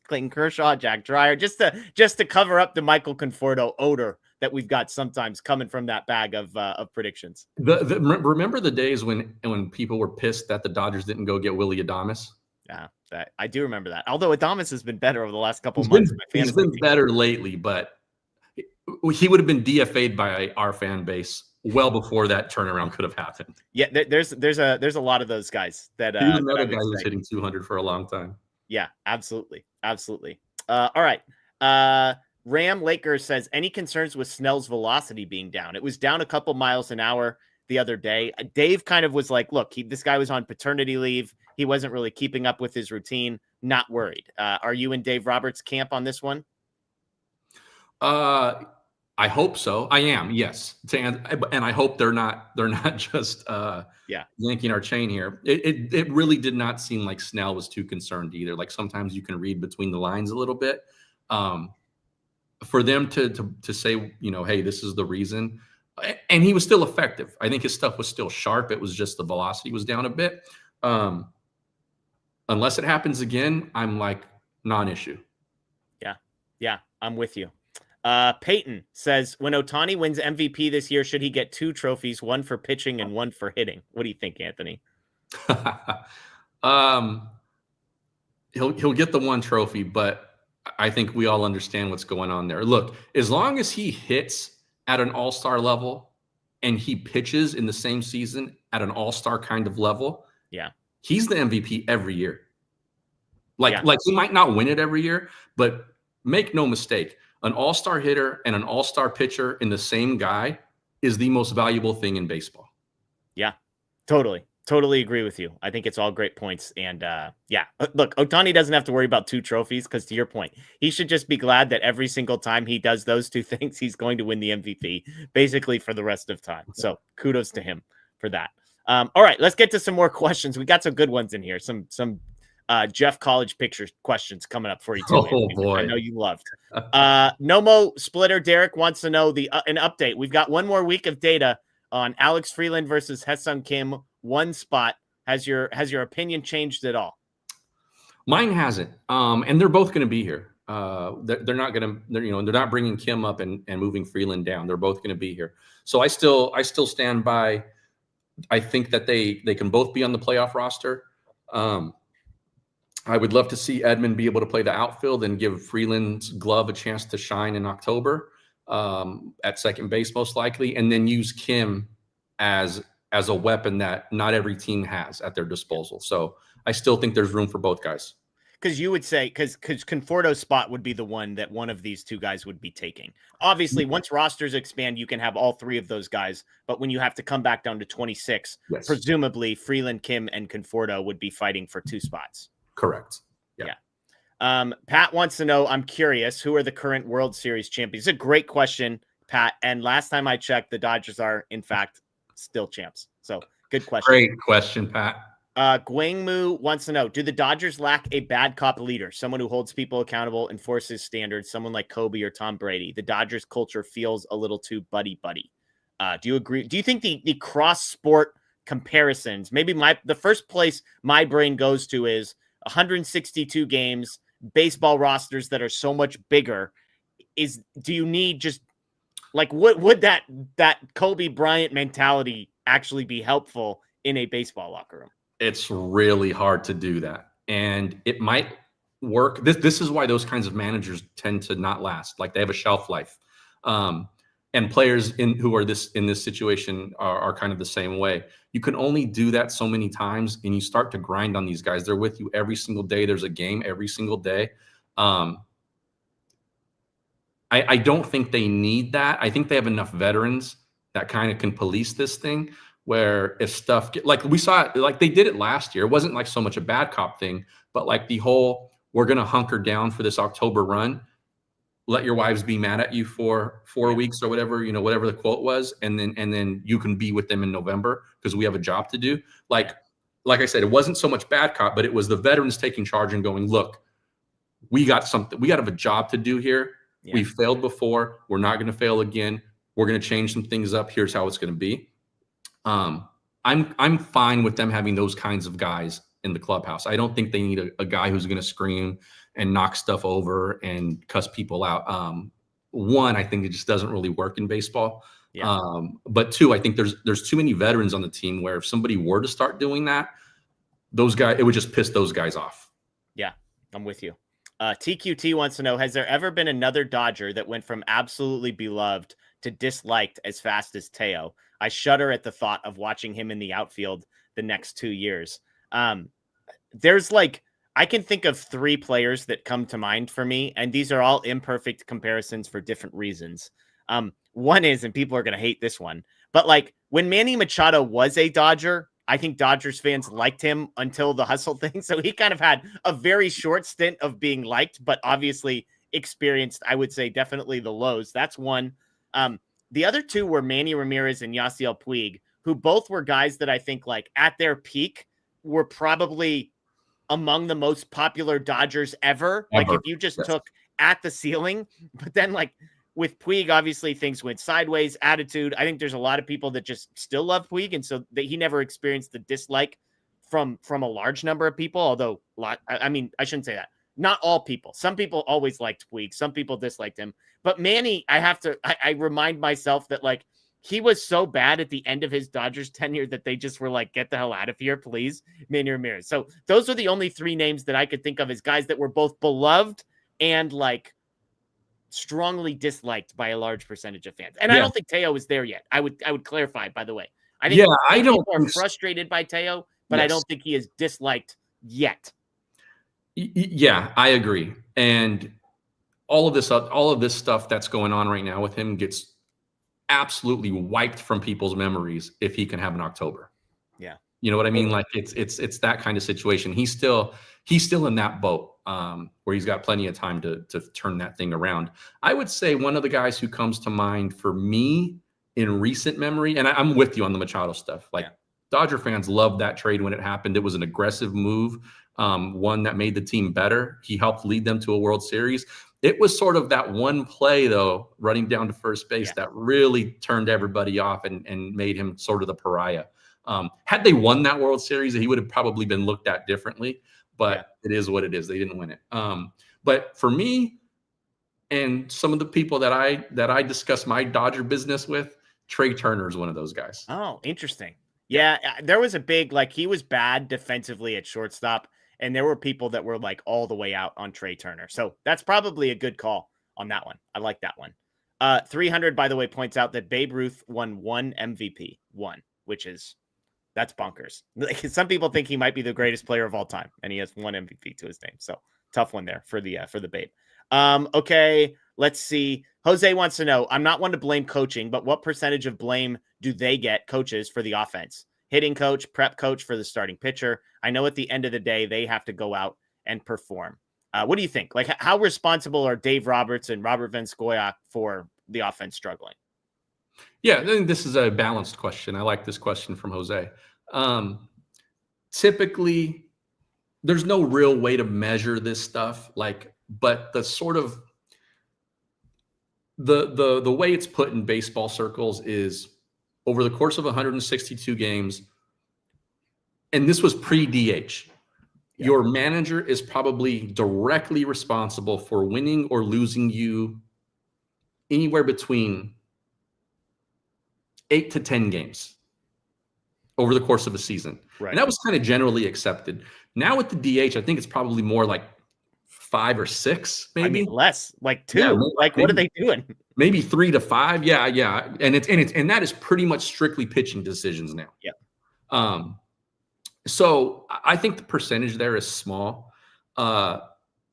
S2: Clayton Kershaw, Jack Dreyer, just to cover up the Michael Conforto odor that we've got sometimes coming from that bag of predictions.
S3: Remember the days when people were pissed that the Dodgers didn't go get Willy Adames?
S2: Yeah, I do remember that. Although Adames has been better over the last couple of months.
S3: He's been better lately, but he would have been DFA'd by our fan base well before that turnaround could have happened.
S2: Yeah, there's a lot of those guys that
S3: he's another guy who's hitting 200 for a long time.
S2: Yeah, absolutely. All right. Ram Lakers says, any concerns with Snell's velocity being down? It was down a couple miles an hour the other day. Dave kind of was like, look, this guy was on paternity leave. He wasn't really keeping up with his routine. Not worried. Are you in Dave Roberts' camp on this one?
S3: I hope so. I am, yes. And I hope they're not just yanking our chain here. It really did not seem like Snell was too concerned either. Sometimes you can read between the lines a little bit. For them to say, hey, this is the reason. And he was still effective. I think his stuff was still sharp. It was just the velocity was down a bit. Unless it happens again, I'm non-issue.
S2: Yeah, I'm with you. Peyton says, when Otani wins MVP this year, should he get 2 trophies, one for pitching and one for hitting? What do you think, Anthony?
S3: He'll get the one trophy, but I think we all understand what's going on there. Look, as long as he hits at an all-star level and he pitches in the same season at an all-star kind of level, he's the MVP every year. He might not win it every year, but make no mistake, an all-star hitter and an all-star pitcher in the same guy is the most valuable thing in baseball. Yeah,
S2: Totally agree with you. I think it's all great points. And look, Otani doesn't have to worry about 2 trophies because, to your point, he should just be glad that every single time he does those 2 things, he's going to win the MVP basically for the rest of time. So kudos to him for that. All right, let's get to some more questions. We got some good ones in here. Some Jeff College picture questions coming up for you too.
S3: Oh boy,
S2: I know you loved. Nomo Splitter Derek wants to know an update. We've got one more week of data on Alex Freeland versus Ha-Seong Kim, 1 spot. Has your opinion changed at all?
S3: Mine hasn't. And they're both going to be here. They're not going to, they're not bringing Kim up and moving Freeland down. They're both going to be here. So I still stand by. I think that they can both be on the playoff roster. I would love to see Edman be able to play the outfield and give Freeland's glove a chance to shine in October at second base, most likely, and then use Kim as a weapon that not every team has at their disposal. So I still think there's room for both guys.
S2: Because you would say, because Conforto's spot would be the one that one of these two guys would be taking. Obviously, once rosters expand, you can have all three of those guys. But when you have to come back down to 26,
S3: Yes.
S2: presumably Freeland, Kim, and Conforto would be fighting for 2 spots.
S3: Correct. Yeah.
S2: Pat wants to know, I'm curious, who are the current World Series champions? It's a great question, Pat. And last time I checked, the Dodgers are, in fact, still champs. So good question.
S3: Great question, Pat.
S2: Guangmu wants to know, do the Dodgers lack a bad cop leader, someone who holds people accountable, enforces standards, someone like Kobe or Tom Brady? The Dodgers culture feels a little too buddy-buddy. Do you agree? Do you think the cross-sport comparisons, maybe the first place my brain goes to is 162 games, baseball rosters that are so much bigger, do you need just like, what would that Kobe Bryant mentality actually be helpful in a baseball locker room?
S3: It's really hard to do that. And it might work. This is why those kinds of managers tend to not last. Like, they have a shelf life. And players who are in this situation are kind of the same way. You can only do that so many times, and you start to grind on these guys. They're with you every single day. There's a game every single day. I don't think they need that. I think they have enough veterans that kind of can police this thing, where if stuff like we saw it, like they did it last year. It wasn't like so much a bad cop thing, but like the whole, we're going to hunker down for this October run. Let your wives be mad at you for 4 weeks or whatever, whatever the quote was. And then you can be with them in November because we have a job to do. Like I said, it wasn't so much bad cop, but it was the veterans taking charge and going, look, we got a job to do here. Yeah. We failed before. We're not going to fail again. We're going to change some things up. Here's how it's going to be. I'm fine with them having those kinds of guys in the clubhouse. I don't think they need a guy who's going to scream and knock stuff over and cuss people out. One, I think it just doesn't really work in baseball. Yeah. But two, I think there's too many veterans on the team where if somebody were to start doing that, it would just piss those guys off.
S2: Yeah, I'm with you. TQT wants to know, has there ever been another Dodger that went from absolutely beloved to disliked as fast as Teo? I shudder at the thought of watching him in the outfield the next 2 years. There's I can think of 3 players that come to mind for me, and these are all imperfect comparisons for different reasons. One is, and people are going to hate this one, but when Manny Machado was a Dodger, I think Dodgers fans liked him until the hustle thing. So he kind of had a very short stint of being liked, but obviously experienced, I would say, definitely the lows. That's one. The other 2 were Manny Ramirez and Yasiel Puig, who both were guys that I think at their peak were probably among the most popular Dodgers ever. If you just took at the ceiling, but then with Puig, obviously things went sideways, attitude. I think there's a lot of people that just still love Puig. And so that he never experienced the dislike from a large number of people, although I shouldn't say that. Not all people. Some people always liked Puig. Some people disliked him. But Manny, I remind myself that he was so bad at the end of his Dodgers tenure that they just were get the hell out of here, please, Manny Ramirez. So those are the only 3 names that I could think of as guys that were both beloved and strongly disliked by a large percentage of fans. And yeah. I don't think Teo is there yet. I would clarify, by the way. I think people are frustrated by Teo, but yes. I don't think he is disliked yet.
S3: Yeah, I agree. And all of this stuff that's going on right now with him gets absolutely wiped from people's memories if he can have an October.
S2: Yeah.
S3: You know what I mean? It's that kind of situation. He's still in that boat where he's got plenty of time to turn that thing around. I would say one of the guys who comes to mind for me in recent memory, and I'm with you on the Machado stuff. Dodger fans loved that trade when it happened. It was an aggressive move, one that made the team better. He helped lead them to a World Series. It was sort of that one play, though, running down to first base that really turned everybody off and made him sort of the pariah. Had they won that World Series, he would have probably been looked at differently. But It is what it is. They didn't win it. But for me, and some of the people that I discuss my Dodger business with, Trey Turner is one of those guys.
S2: Oh, interesting. Yeah, there was a big, like, he was bad defensively at shortstop, and there were people that were like all the way out on Trey Turner. So that's probably a good call on that one. I like that one. 300, by the way, points out that Babe Ruth won 1 MVP, which is, that's bonkers. Like, some people think he might be the greatest player of all time, and he has 1 MVP to his name. So tough one there for the Babe. Okay, let's see. Jose wants to know, I'm not one to blame coaching, but what percentage of blame do they get, coaches, for the offense? Hitting coach, prep coach for the starting pitcher. I know at the end of the day, they have to go out and perform. What do you think? Like, how responsible are Dave Roberts and Robert Van Scoyoc for the offense struggling?
S3: Yeah, I think this is a balanced question. I like this question from Jose. Typically, there's no real way to measure this stuff, but the sort of the way it's put in baseball circles is over the course of 162 games, and this was pre-DH, your manager is probably directly responsible for winning or losing you anywhere between 8 to 10 games over the course of a season.
S2: Right.
S3: And that was kind of generally accepted. Now with the DH, I think it's probably more like 5 or 6, maybe.
S2: I mean, less, like 2.
S3: Yeah,
S2: like, what are they doing?
S3: Maybe 3 to 5. Yeah. And that is pretty much strictly pitching decisions now.
S2: Yeah.
S3: So I think the percentage there is small.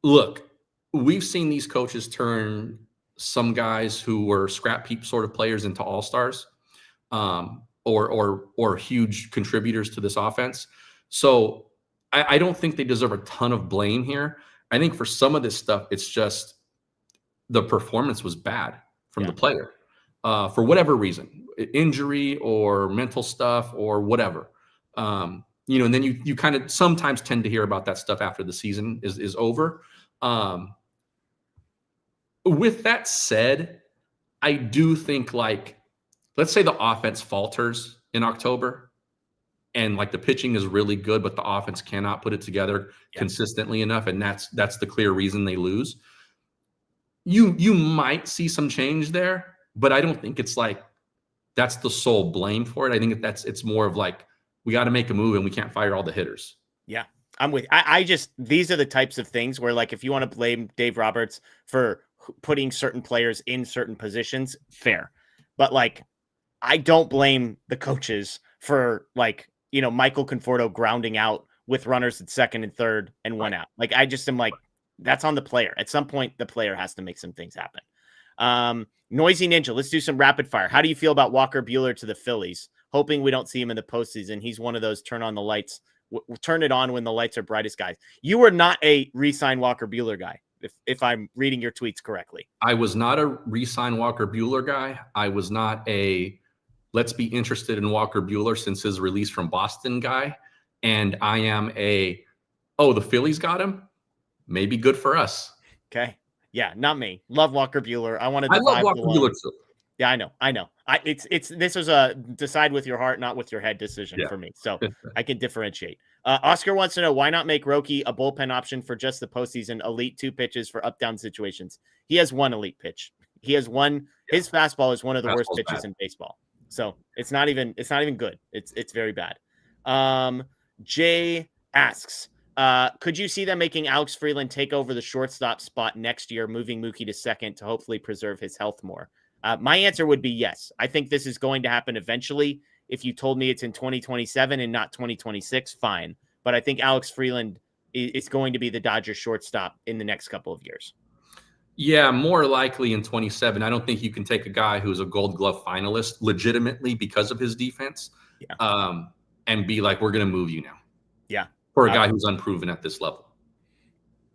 S3: Look, we've seen these coaches turn some guys who were scrap heap sort of players into all-stars, or huge contributors to this offense. So I don't think they deserve a ton of blame here. I think for some of this stuff, it's just the performance was bad from the player, for whatever reason, injury or mental stuff or whatever. And then you kind of sometimes tend to hear about that stuff after the season is over. With that said, I do think, like, let's say the offense falters in October and like the pitching is really good, but the offense cannot put it together consistently enough. And that's the clear reason they lose. You might see some change there, but I don't think it's like that's the sole blame for it. I think it's more of like, we got to make a move and we can't fire all the hitters.
S2: Yeah, I'm with. I just, these are the types of things where, like, if you want to blame Dave Roberts for putting certain players in certain positions, fair. But, like, I don't blame the coaches for, like, Michael Conforto grounding out with runners at second and third and 1 out. Like, I just am like, that's on the player. At some point, the player has to make some things happen. Noisy Ninja, let's do some rapid fire. How do you feel about Walker Buehler to the Phillies? Hoping we don't see him in the postseason. He's one of those turn on the lights, turn it on when the lights are brightest guys. You were not a re-sign Walker Buehler guy, if I'm reading your tweets correctly.
S3: I was not a re-sign Walker Buehler guy. I was not a let's be interested in Walker Buehler since his release from Boston guy. And I am the Phillies got him. Maybe good for us.
S2: Okay. Yeah, not me. Love Walker Buehler. I love
S3: Walker Buehler too.
S2: Yeah, I know. This was a decide with your heart, not with your head decision for me. So I can differentiate. Oscar wants to know, why not make Roki a bullpen option for just the postseason, elite 2 pitches for up-down situations? He has 1 elite pitch. He has 1. His fastball is one of the worst pitches in baseball. So it's not even good. It's very bad. Jay asks, could you see them making Alex Freeland take over the shortstop spot next year, moving Mookie to second to hopefully preserve his health more? My answer would be yes. I think this is going to happen eventually. If you told me it's in 2027 and not 2026, fine. But I think Alex Freeland is going to be the Dodgers shortstop in the next couple of years.
S3: Yeah, more likely in 27. I don't think you can take a guy who's a Gold Glove finalist legitimately because of his defense, and be like, we're going to move you now.
S2: Yeah.
S3: For a guy who's unproven at this level.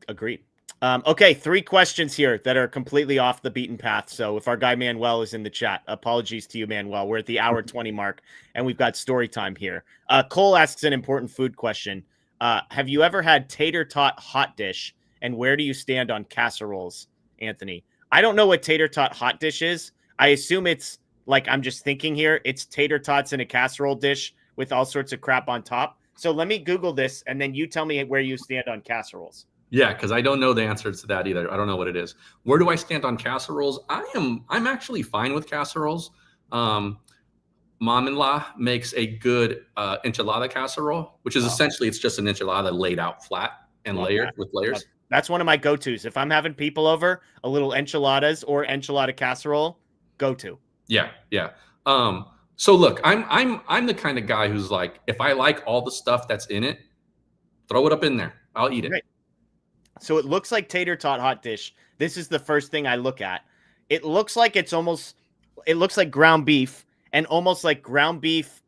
S2: Agreed. Okay, 3 questions here that are completely off the beaten path. So if our guy Manuel is in the chat, apologies to you, Manuel. We're at the hour 20 mark, and we've got story time here. Cole asks an important food question. Have you ever had tater tot hot dish, and where do you stand on casseroles, Anthony? I don't know what tater tot hot dish is. I assume it's like, I'm just thinking here, it's tater tots in a casserole dish with all sorts of crap on top. So let me Google this, and then you tell me where you stand on casseroles.
S3: Yeah, because I don't know the answer to that either. I don't know what it is. Where do I stand on casseroles? I'm actually fine with casseroles. Mom-in-law makes a good enchilada casserole, which is essentially it's just an enchilada laid out flat and
S2: Love
S3: layered
S2: that.
S3: with layers.
S2: That's one of my go-tos. If I'm having people over, a little enchiladas or enchilada casserole, go-to.
S3: Yeah, yeah. So look, I'm the kind of guy who's like, if I like all the stuff that's in it, throw it up in there. I'll eat it.
S2: Right. So it looks like tater tot hot dish. This is the first thing I look at. It looks like it looks like ground beef and almost like ground beef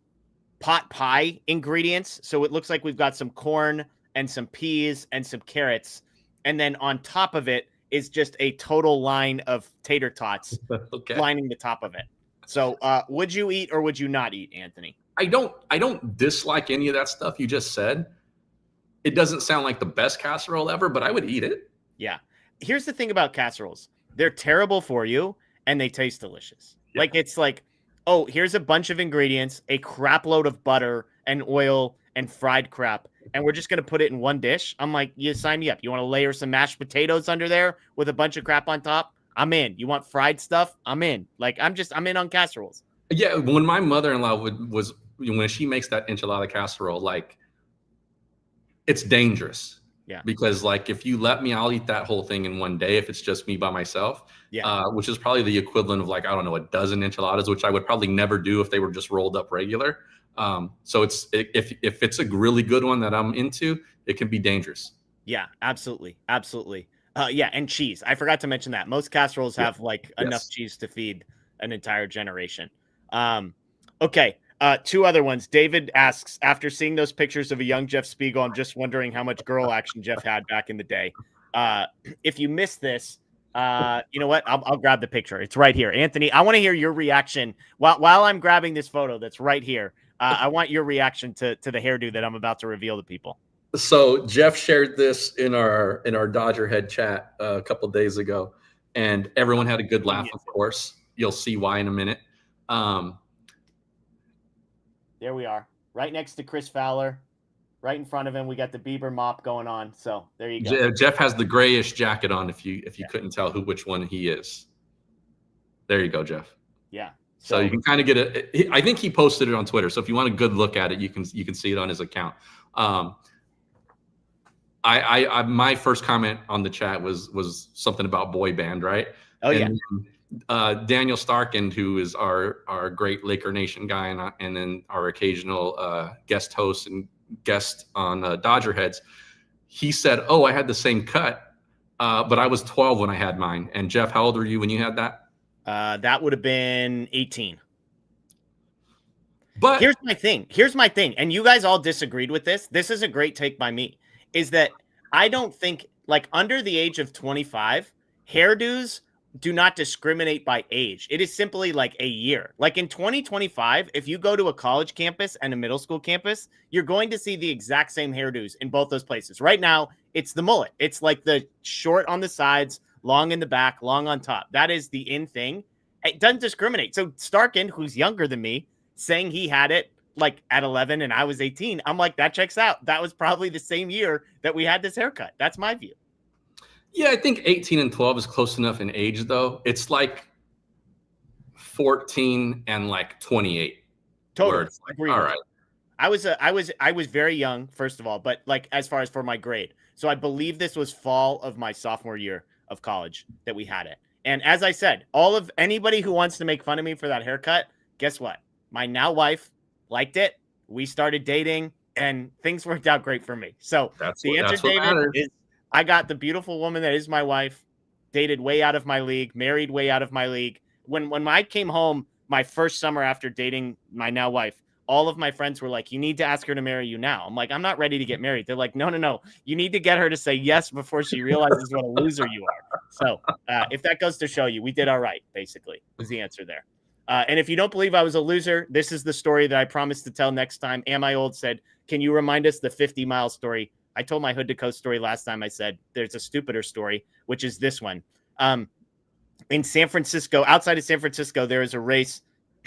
S2: pot pie ingredients. So it looks like we've got some corn and some peas and some carrots. And then on top of it is just a total line of tater tots
S3: Okay.
S2: lining the top of it. So would you eat or would you not eat, Anthony?
S3: I don't dislike any of that stuff you just said. It doesn't sound like the best casserole ever, but I would eat it.
S2: Yeah. Here's the thing about casseroles. They're terrible for you and they taste delicious.
S3: Yeah.
S2: Like it's like, oh, here's a bunch of ingredients, a crap load of butter and oil and fried crap, and we're just going to put it in one dish. I'm like, you sign me up. You want to layer some mashed potatoes under there with a bunch of crap on top? I'm in. You want fried stuff? I'm in. Like, I'm in on casseroles.
S3: Yeah, when my mother-in-law when she makes that enchilada casserole, like it's dangerous.
S2: Yeah.
S3: Because like if you let me, I'll eat that whole thing in one day if it's just me by myself.
S2: Yeah.
S3: Which is probably the equivalent of like, I don't know, a dozen enchiladas, which I would probably never do if they were just rolled up regular. So if it's a really good one that I'm into, it can be dangerous.
S2: Yeah, absolutely. Absolutely. Yeah, and cheese. I forgot to mention that. Most casseroles have like enough cheese to feed an entire generation. Okay. Two other ones. David asks, after seeing those pictures of a young Jeff Spiegel, I'm just wondering how much girl action Jeff had back in the day. If you missed this, you know what? I'll grab the picture. It's right here. Anthony, I want to hear your reaction while I'm grabbing this photo that's right here. I want your reaction to the hairdo that I'm about to reveal to people.
S3: So Jeff shared this in our Dodger Head chat a couple days ago, and everyone had a good laugh. Of course, you'll see why in a minute.
S2: There we are, right next to Chris Fowler, right in front of him. We got the Bieber mop going on. So there you go.
S3: Jeff has the grayish jacket on. If you couldn't tell which one he is, there you go, Jeff.
S2: Yeah.
S3: So you can kind of get I think he posted it on Twitter. So if you want a good look at it, you can see it on his account. My first comment on the chat was something about boy band, right?
S2: Oh, yeah.
S3: Daniel Starkind, who is our great Laker Nation guy, and then our occasional guest host and guest on Dodger Heads, he said, "Oh, I had the same cut, but I was 12 when I had mine." And Jeff, how old were you when you had that?
S2: That would have been 18.
S3: But
S2: here's my thing. And you guys all disagreed with this. This is a great take by me, is that I don't think, like, under the age of 25, hairdos do not discriminate by age. It is simply like a year. Like in 2025, if you go to a college campus and a middle school campus, you're going to see the exact same hairdos in both those places. Right now, it's the mullet. It's like the short on the sides, long in the back, long on top. That is the in thing. It doesn't discriminate. So Starkind, who's younger than me, saying he had it like at 11 and I was 18, I'm like, that checks out. That was probably the same year that we had this haircut. That's my view.
S3: Yeah, I think 18 and 12 is close enough in age, though. It's like 14 and like 28.
S2: Totally.
S3: Like, all right.
S2: I was very young, first of all, but like as far as for my grade. So I believe this was fall of my sophomore year of college that we had it. And as I said, anybody who wants to make fun of me for that haircut, guess what? My now wife liked it. We started dating and things worked out great for me. So the answer, David, is I got the beautiful woman that is my wife, dated way out of my league, married way out of my league. When I came home my first summer after dating my now wife, all of my friends were like, you need to ask her to marry you now. I'm like, I'm not ready to get married. They're like, no. You need to get her to say yes before she realizes what a loser you are. So if that goes to show you, we did all right, basically, was the answer there. And if you don't believe I was a loser, this is the story that I promised to tell next time. Am I Old said, can you remind us the 50-mile story? I told my hood to coast story last time. I said there's a stupider story, which is this one. In San Francisco, outside of San Francisco, there is a race.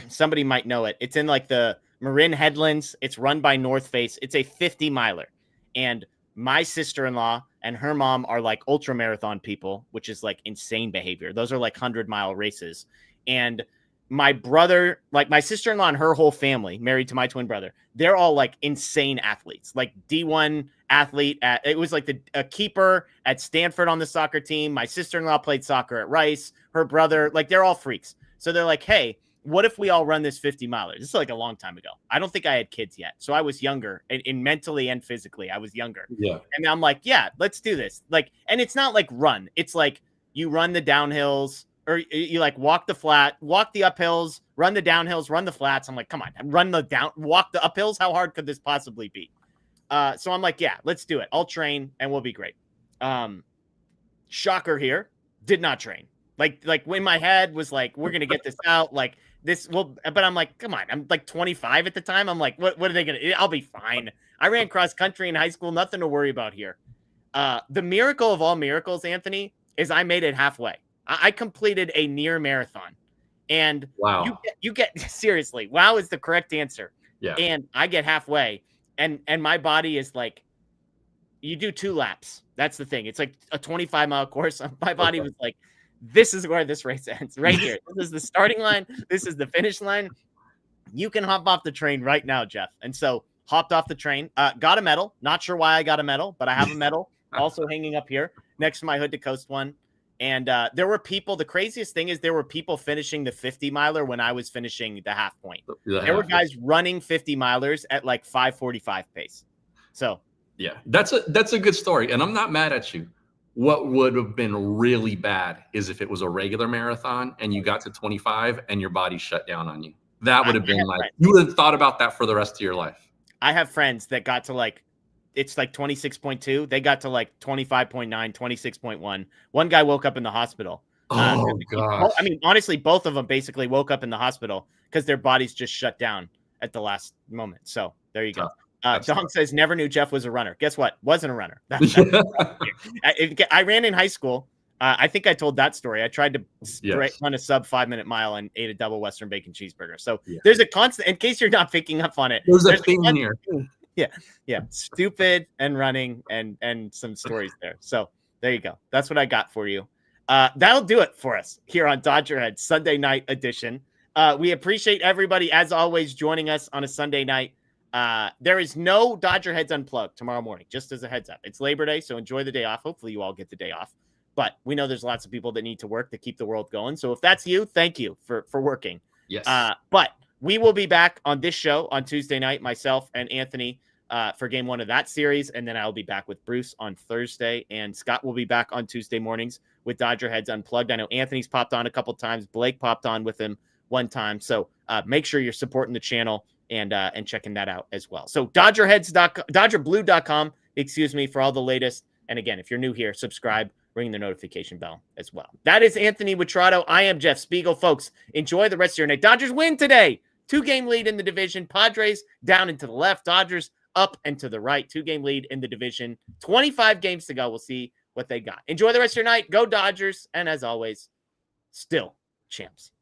S2: Somebody might know it. It's in like the Marin Headlands. It's run by North Face. It's a 50 miler. And my sister-in-law and her mom are like ultra marathon people, which is like insane behavior. Those are like 100-mile races. And my brother, like my sister-in-law and her whole family, married to my twin brother, they're all like insane athletes, like D1 athlete. It was like a keeper at Stanford on the soccer team. My sister-in-law played soccer at Rice. Her brother, like they're all freaks. So they're like, hey, what if we all run this 50 miler? This is like a long time ago. I don't think I had kids yet. So I was younger in mentally and physically. I was younger.
S3: Yeah.
S2: And I'm like, yeah, let's do this. Like, and it's not like run. It's like you run the downhills or you like walk the uphills, run the downhills, run the flats. I'm like, come on, walk the uphills. How hard could this possibly be? So I'm like, yeah, let's do it. I'll train and we'll be great. Shocker here. Did not train. Like when my head was like, we're going to get this out. Like, but I'm like, come on. I'm like 25 at the time. I'm like, what are they going to, I'll be fine. I ran cross country in high school. Nothing to worry about here. The miracle of all miracles, Anthony, is I made it halfway. I completed a near marathon and
S3: wow,
S2: you get seriously, wow is the correct answer.
S3: Yeah.
S2: And I get halfway and my body is like, you do 2 laps. That's the thing. It's like a 25-mile course. My body was like, this is where this race ends right here. This is the starting line. This is the finish line. You can hop off the train right now, Jeff. And so hopped off the train, got a medal. Not sure why I got a medal, but I have a medal also hanging up here next to my Hood to Coast one. And there were people, the craziest thing is there were people finishing the 50 miler when I was finishing the half point. There were guys running 50 milers at like 5:45 pace. So
S3: yeah, that's a good story. And I'm not mad at you. What would have been really bad is if it was a regular marathon and you got to 25 and your body shut down on you. That would have been like, you would have thought about that for the rest of your life.
S2: I have friends that got to like, it's like 26.2. They got to like 25.9, 26.1. One guy woke up in the hospital.
S3: Oh, gosh.
S2: I mean, honestly, both of them basically woke up in the hospital because their bodies just shut down at the last moment. So there you go. Dong says, never knew Jeff was a runner. Guess what? Wasn't a runner. I ran in high school. I think I told that story. I tried to run a sub 5-minute mile and ate a double Western bacon cheeseburger. So there's a constant, in case you're not picking up on it.
S3: There's a thing here.
S2: Yeah. Stupid and running and some stories there. So there you go. That's what I got for you. That'll do it for us here on DodgerHeads Sunday night edition. We appreciate everybody, as always, joining us on a Sunday night. There is no DodgerHeads Unplugged tomorrow morning, just as a heads up. It's Labor Day, so enjoy the day off. Hopefully you all get the day off. But we know there's lots of people that need to work to keep the world going. So if that's you, thank you for working.
S3: Yes.
S2: But we will be back on this show on Tuesday night, myself and Anthony, for game 1 of that series. And then I'll be back with Bruce on Thursday. And Scott will be back on Tuesday mornings with DodgerHeads Unplugged. I know Anthony's popped on a couple times. Blake popped on with him one time. So make sure you're supporting the channel and checking that out as well. So DodgerBlue.com, for all the latest. And again, if you're new here, subscribe, ring the notification bell as well. That is Anthony Witrado. I am Jeff Spiegel. Folks, enjoy the rest of your night. Dodgers win today. 2-game lead in the division. Padres down and to the left. Dodgers up and to the right. 2-game lead in the division. 25 games to go. We'll see what they got. Enjoy the rest of your night. Go Dodgers. And as always, still champs.